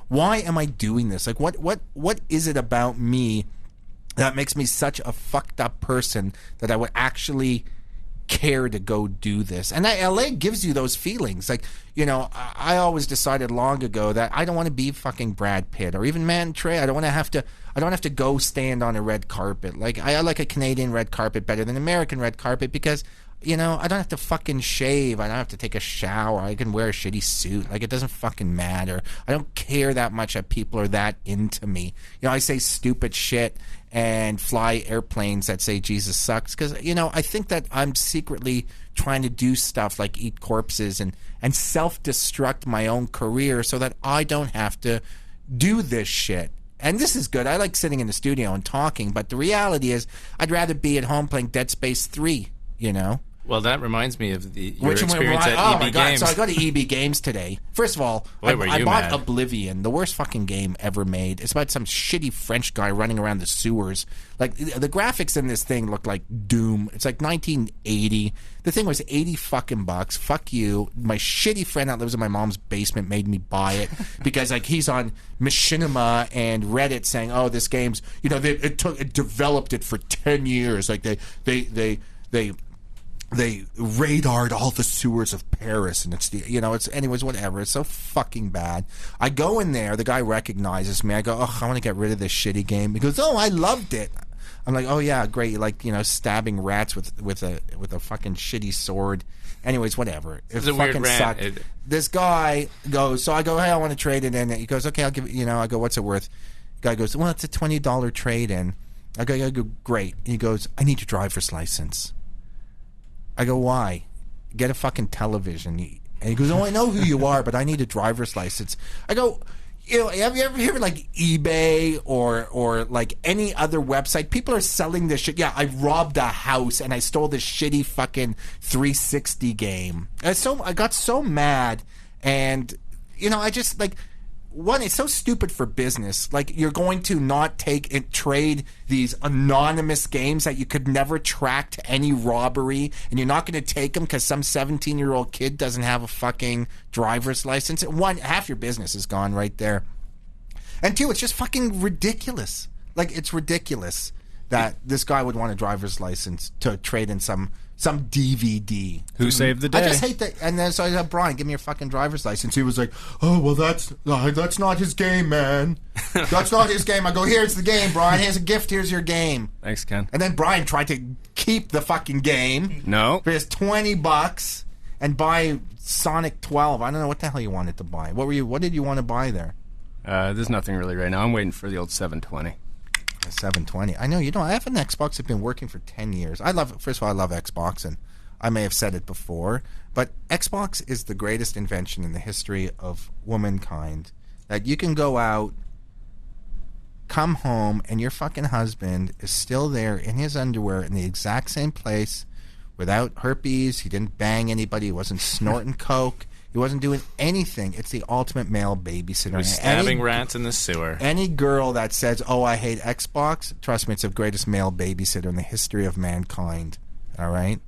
Why am I doing this? What is it about me that makes me such a fucked up person that I would actually care to go do this. And LA gives you those feelings. Like, I always decided long ago that I don't want to be fucking Brad Pitt or even Man Trey. I don't have to go stand on a red carpet. Like, I like a Canadian red carpet better than American red carpet because, I don't have to fucking shave. I don't have to take a shower. I can wear a shitty suit. Like, it doesn't fucking matter. I don't care that much that people are that into me. I say stupid shit and fly airplanes that say Jesus sucks because, I think that I'm secretly trying to do stuff like eat corpses and self-destruct my own career so that I don't have to do this shit. And this is good. I like sitting in the studio and talking, but the reality is I'd rather be at home playing Dead Space 3, Well, that reminds me of your experience at oh EB my God. Games. So I go to EB Games today. First of all, I bought mad? Oblivion, the worst fucking game ever made. It's about some shitty French guy running around the sewers. Like, the graphics in this thing look like Doom. It's like 1980. The thing was $80 fucking bucks. Fuck you. My shitty friend that lives in my mom's basement made me buy it because, like, he's on Machinima and Reddit saying, "Oh, this game's it developed it for 10 years. Like they radared all the sewers of Paris, and it's anyways, whatever. It's so fucking bad. I go in there, the guy recognizes me. I go, I want to get rid of this shitty game. He goes, I loved it. I'm like, oh yeah, great. You like, stabbing rats with a fucking shitty sword. Anyways, whatever. It fucking sucked. This guy goes, so I go, hey, I want to trade it in. He goes, okay, I'll give it. I go, what's it worth? The guy goes, well, it's a $20 trade in. I go, great. And he goes, I need your driver's license. I go, why? Get a fucking television. And he goes, I know who you are, but I need a driver's license. I go, have you ever heard like eBay or like any other website? People are selling this shit. Yeah, I robbed a house and I stole this shitty fucking 360 game. I got so mad, and I just like. One, it's so stupid for business. Like, you're going to not trade these anonymous games that you could never track to any robbery, and you're not going to take them because some 17-year-old kid doesn't have a fucking driver's license. One, half your business is gone right there. And two, it's just fucking ridiculous. Like, it's ridiculous that this guy would want a driver's license to trade in some DVD. Who saved the day? I just hate that. And then so I said, Brian, give me your fucking driver's license. He was like, oh, well, that's not his game, man. That's not his game. I go, here's the game, Brian. Here's a gift. Here's your game. Thanks, Ken. And then Brian tried to keep the fucking game. No. For his $20 and buy Sonic 12. I don't know what the hell you wanted to buy. What did you want to buy there? There's nothing really right now. I'm waiting for the old 720. 720. I know you don't. I have an Xbox that's been working for 10 years. First of all, I love Xbox, and I may have said it before, but Xbox is the greatest invention in the history of womankind. That you can go out, come home, and your fucking husband is still there in his underwear in the exact same place without herpes. He didn't bang anybody. He wasn't snorting coke. He wasn't doing anything. It's the ultimate male babysitter. He was stabbing rats in the sewer. Any girl that says, oh, I hate Xbox, trust me, it's the greatest male babysitter in the history of mankind. All right?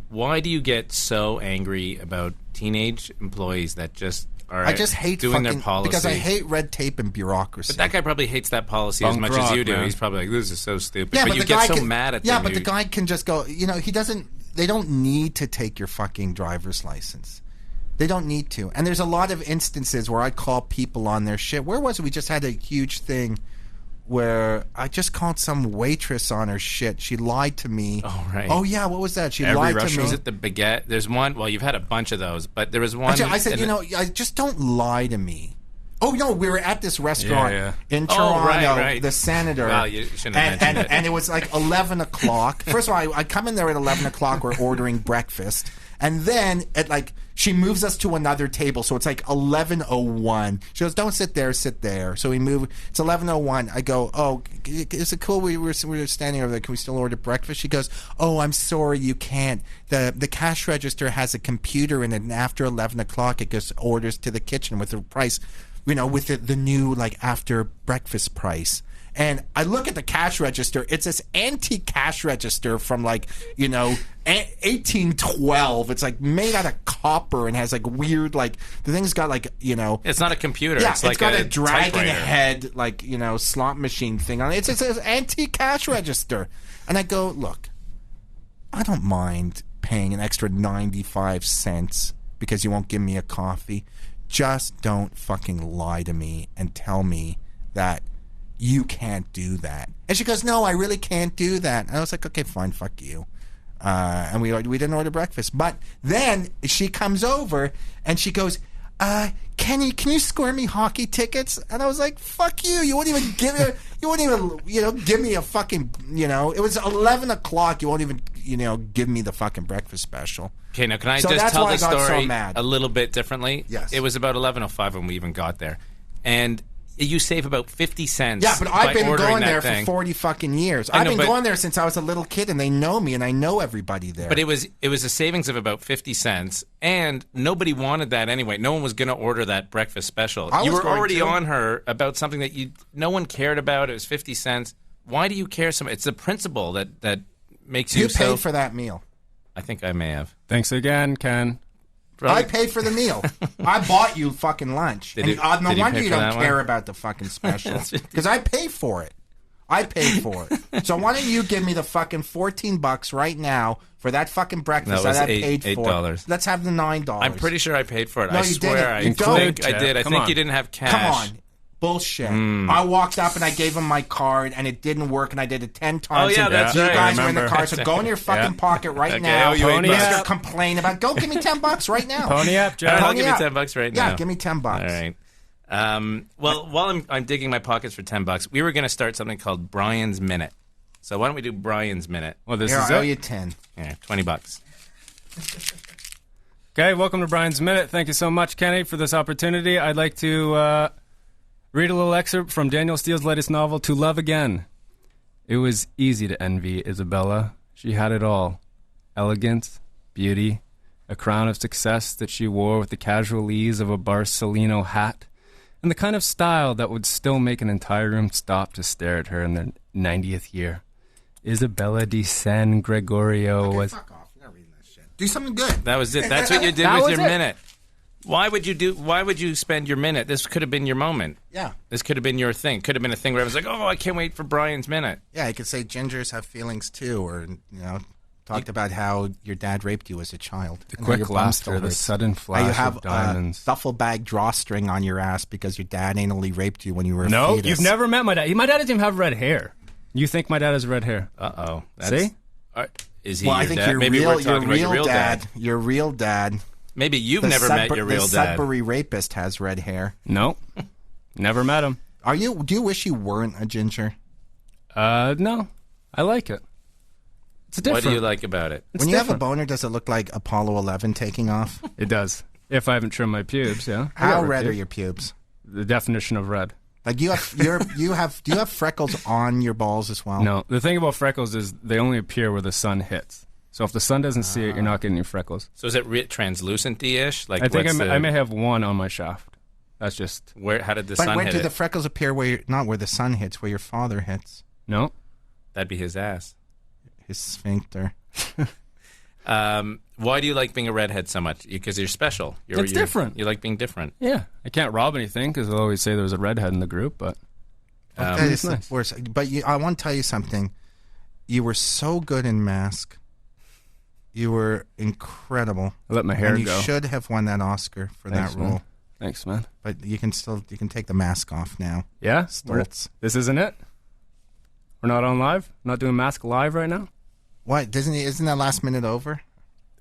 Why do you get so angry about teenage employees that just are I just hate doing their policy? Because I hate red tape and bureaucracy. But that guy probably hates that policy as much as you do. Man. He's probably like, this is so stupid. Yeah, but you get so mad at them. Yeah, but the guy can just go, he doesn't... They don't need to take your fucking driver's license. They don't need to. And there's a lot of instances where I call people on their shit. Where was it? We just had a huge thing where I just called some waitress on her shit. She lied to me. Oh, right. Oh, yeah. What was that? She Every lied restaurant. to me. Was it the baguette? There's one. Well, you've had a bunch of those, but there was one. Actually, I said, I just don't lie to me. Oh, no, we were at this restaurant in Toronto, right. the Senator. Well, you shouldn't have mentioned it. And it was like 11 o'clock. First of all, I come in there at 11 o'clock. We're ordering breakfast. And then she moves us to another table. So it's like 11:01. She goes, don't sit there, sit there. So we move. It's 11:01. I go, oh, is it cool? We were standing over there. Can we still order breakfast? She goes, oh, I'm sorry, you can't. The cash register has a computer in it. And after 11 o'clock, it goes orders to the kitchen with the price. With the new, after breakfast price. And I look at the cash register. It's this antique cash register from, 1812. It's, made out of copper and has, weird, the thing's got, It's not a computer. Yeah, it's got a dragon typewriter. head, slot machine thing on it. It's an antique cash register. And I go, look, I don't mind paying an extra 95 cents because you won't give me a coffee. Just don't fucking lie to me and tell me that you can't do that. And she goes, no, I really can't do that. And I was like, okay, fine, fuck you. And we didn't order breakfast. But then she comes over and she goes, Kenny, can you score me hockey tickets? And I was like, fuck you. You wouldn't even give me, give me a fucking, it was 11 o'clock. You won't even, give me the fucking breakfast special. Okay, now can I just tell the story a little bit differently? Yes. It was about 11:05 when we even got there. And you save about 50 cents. Yeah, but I've been going there thing. for 40 fucking years. I've been going there since I was a little kid, and they know me, and I know everybody there. But it was a savings of about 50 cents, and nobody wanted that anyway. No one was going to order that breakfast special. You were already on her about something that no one cared about. It was 50 cents. Why do you care so much? It's the principle that makes you so... You paid for that meal. I think I may have. Thanks again, Ken. I paid for the meal. I bought you fucking lunch. No wonder you don't care about the fucking special. Because I pay for it. I paid for it. So why don't you give me the fucking $14 right now for that fucking breakfast that I paid for? $8. Let's have the $9. I'm pretty sure I paid for it. No, I you swear didn't. I did. I think you didn't have cash. Come on. Bullshit. I walked up and I gave him my card and it didn't work and I did it 10 times. Oh, yeah, that's you right. guys were in the car, so go in your fucking pocket right now. Pony up. Complain about. Go give me $10 right now. Pony up, Joe. I'll give you $10 right now. Yeah, give me $10. All right. Well, while I'm digging my pockets for $10, we were going to start something called Brian's Minute. So why don't we do Brian's Minute? Well, this Here, is I owe it. you 10. Yeah, $20. Okay, welcome to Brian's Minute. Thank you so much, Kenny, for this opportunity. I'd like to read a little excerpt from Daniel Steele's latest novel, To Love Again. It was easy to envy Isabella. She had it all. Elegance, beauty, a crown of success that she wore with the casual ease of a Barcelino hat, and the kind of style that would still make an entire room stop to stare at her in their 90th year. Isabella di San Gregorio was... Fuck off. You're not reading that shit. Do something good. That was it. That's what you did with your minute. Why would you spend your minute? This could have been your moment. Yeah. This could have been your thing. Could have been a thing where I was like, oh, I can't wait for Brian's Minute. Yeah, you could say gingers have feelings too, or, talked about how your dad raped you as a child. The quick laughter, the sudden flash of diamonds. A duffel bag drawstring on your ass because your dad anally raped you when you were a No, fetus. you've never met my dad. My dad doesn't even have red hair. You think my dad has red hair? Uh-oh. See? Is he Well, your I think dad? Maybe we're talking about your real dad. Your real dad. Maybe you've never met your real the dad. Sudbury rapist has red hair. No. Never met him. Do you wish you weren't a ginger? No. I like it. It's different. What do you like about it? When you have a boner, does it look like Apollo 11 taking off? It does. If I haven't trimmed my pubes, yeah. How red are your pubes? The definition of red. Like do you have freckles on your balls as well? No. The thing about freckles is they only appear where the sun hits. So if the sun doesn't see it, you're not getting any freckles. So is it translucent-ish? Like I think I may have one on my shaft. That's just... How did the sun hit But where do it? the freckles appear not where the sun hits, where your father hits? No. That'd be his ass. His sphincter. Why do you like being a redhead so much? Because you're special. It's different. You like being different. Yeah. I can't rob anything because they'll always say there's a redhead in the group, but... That is the worst. But I want to tell you something. You were so good in Mask. You were incredible. I let my hair and you go. You should have won that Oscar for that role. Man. Thanks, man. But you can take the mask off now. Yeah? Stoltz. This isn't it? We're not on live? Not doing Mask live right now? What? Isn't that last minute over?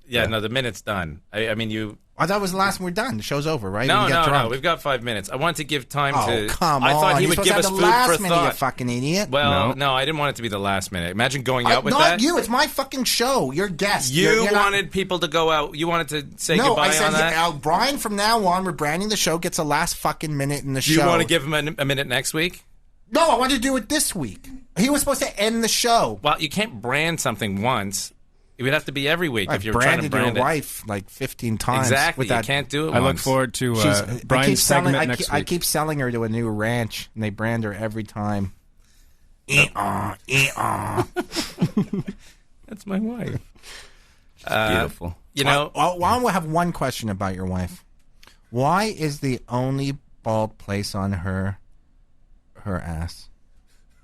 Yeah, no, the minute's done. I mean, you... I thought it was the last one. We're done. The show's over, right? No. We've got 5 minutes. I wanted to give time to... Come on. I thought he would give us food for minute, thought. You fucking idiot. Well, no, I didn't want it to be the last minute. Imagine going out with that. Not you. It's my fucking show. You're guest. You wanted people to go out. You wanted to say goodbye on that? No, Brian, from now on, we're branding the show, gets the last fucking minute in the show. You want to give him a minute next week? No, I wanted to do it this week. He was supposed to end the show. Well, you can't brand something once. It would have to be every week if you're trying to brand your wife like 15 times. Exactly. You can't do it once. I look forward to Brian's segment next week. I keep selling her to a new ranch, and they brand her every time. That's my wife. Beautiful. I have one question about your wife. Why is the only bald place on her ass?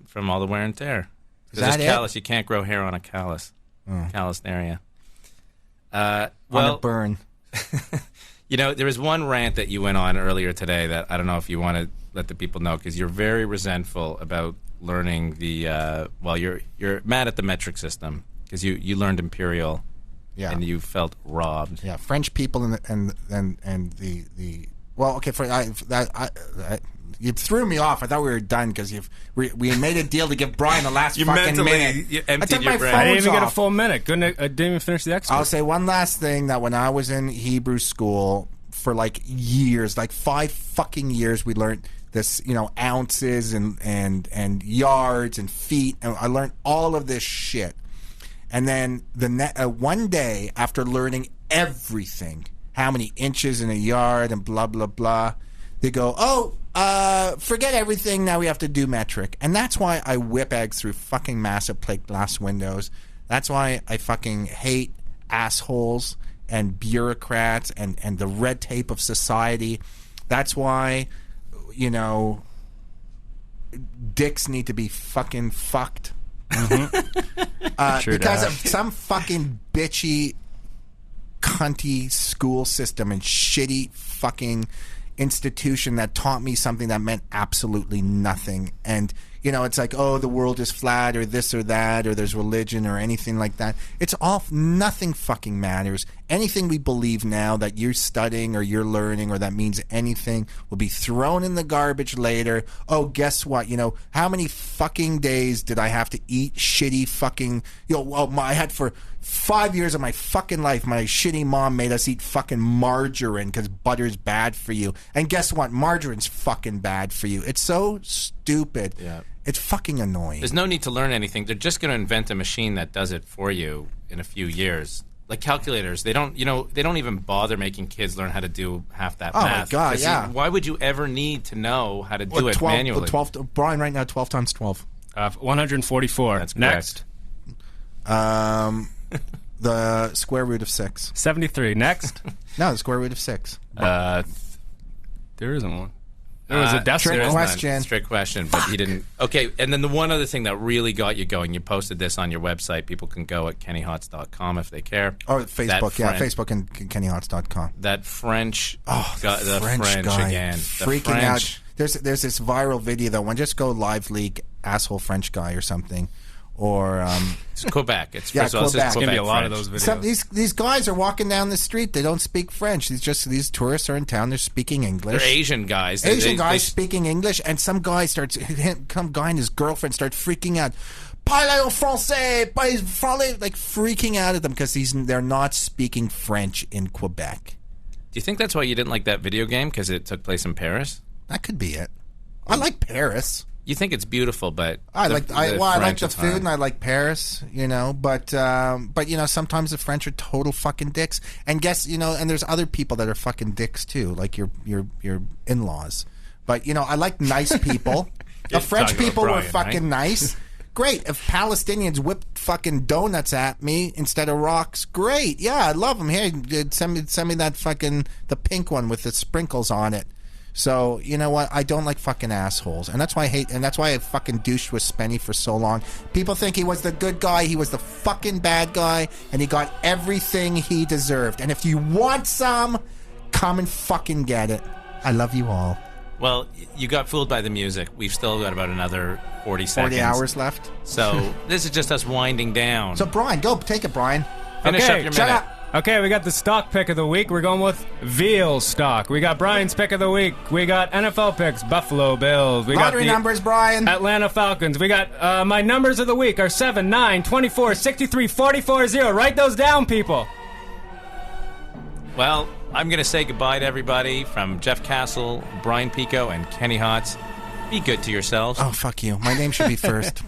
From all the wear and tear. Is that there's callus. You can't grow hair on a callus. calloused area. On a burn. There was one rant that you went on earlier today that I don't know if you want to let the people know, because you're very resentful about learning the. You're mad at the metric system because you learned imperial, and you felt robbed. Yeah, French people and the. Well, okay, you threw me off. I thought we were done because we made a deal to give Brian the last fucking minute. You I took my brain. phones I didn't even get a off. full minute. I didn't even finish the extra. I'll say one last thing, that when I was in Hebrew school for like years, like 5 fucking years, we learned this, ounces and yards and feet, and I learned all of this shit. And then one day, after learning everything, how many inches in a yard and blah blah blah, they go, forget everything, now we have to do metric. And that's why I whip eggs through fucking massive plate glass windows. That's why I fucking hate assholes and bureaucrats and the red tape of society. That's why, dicks need to be fucking fucked. Because of some fucking bitchy, cunty school system and shitty fucking institution that taught me something that meant absolutely nothing. And it's like, oh, the world is flat, or this or that, or there's religion or anything like that. It's all, nothing fucking matters. Anything we believe now that you're studying or you're learning or that means anything will be thrown in the garbage later. Oh, guess what? How many fucking days did I have to eat shitty fucking, I had for 5 years of my fucking life, my shitty mom made us eat fucking margarine because butter's bad for you. And guess what? Margarine's fucking bad for you. It's so stupid. Yeah. It's fucking annoying. There's no need to learn anything. They're just going to invent a machine that does it for you in a few years. Like calculators, they don't even bother making kids learn how to do half that math. Oh my god, yeah. Why would you ever need to know how to do it manually? 12, Brian, right now, 12 times 12. 144. That's next. The square root of 6. 73. Next. No, the square root of 6. There isn't one. There was a decimal. Trick question. Straight question, but he didn't. Okay, and then the one other thing that really got you going, you posted this on your website. People can go at kennyhotz.com if they care. Or Facebook, Facebook and kennyhotz.com. That French, the French guy again. Freaking out. There's this viral video, though. Just go live leak asshole French guy or something. Or it's Quebec. It's Quebec. It's going to be a lot of those videos. These guys are walking down the street. They don't speak French. These tourists are in town. They're speaking English. They're Asian guys. Asian guys speaking English, and some guy and his girlfriend start freaking out. Parlez français, like freaking out at them because they're not speaking French in Quebec. Do you think that's why you didn't like that video game, because it took place in Paris? That could be it. I like Paris. You think it's beautiful, but I like the food and I like Paris, but sometimes the French are total fucking dicks. And and there's other people that are fucking dicks too, like your in-laws. But I like nice people. The French people were fucking nice. Great. If Palestinians whipped fucking donuts at me instead of rocks, great. Yeah, I love them. Hey, send me that fucking the pink one with the sprinkles on it. So, you know what? I don't like fucking assholes. And that's why I fucking douched with Spenny for so long. People think he was the good guy. He was the fucking bad guy. And he got everything he deserved. And if you want some, come and fucking get it. I love you all. Well, you got fooled by the music. We've still got about another 40 seconds. 40 hours left. So, this is just us winding down. So, Brian, go. Take it, Brian. Finish up your shut minute. up. Okay, we got the stock pick of the week. We're going with veal stock. We got Brian's pick of the week. We got NFL picks, Buffalo Bills. We Lottery got the numbers, Brian. Atlanta Falcons. We got my numbers of the week are 7, 9, 24, 63, 44, 0. Write those down, people. Well, I'm going to say goodbye to everybody from Jeff Castle, Brian Pico, and Kenny Hotz. Be good to yourselves. Oh, fuck you. My name should be first.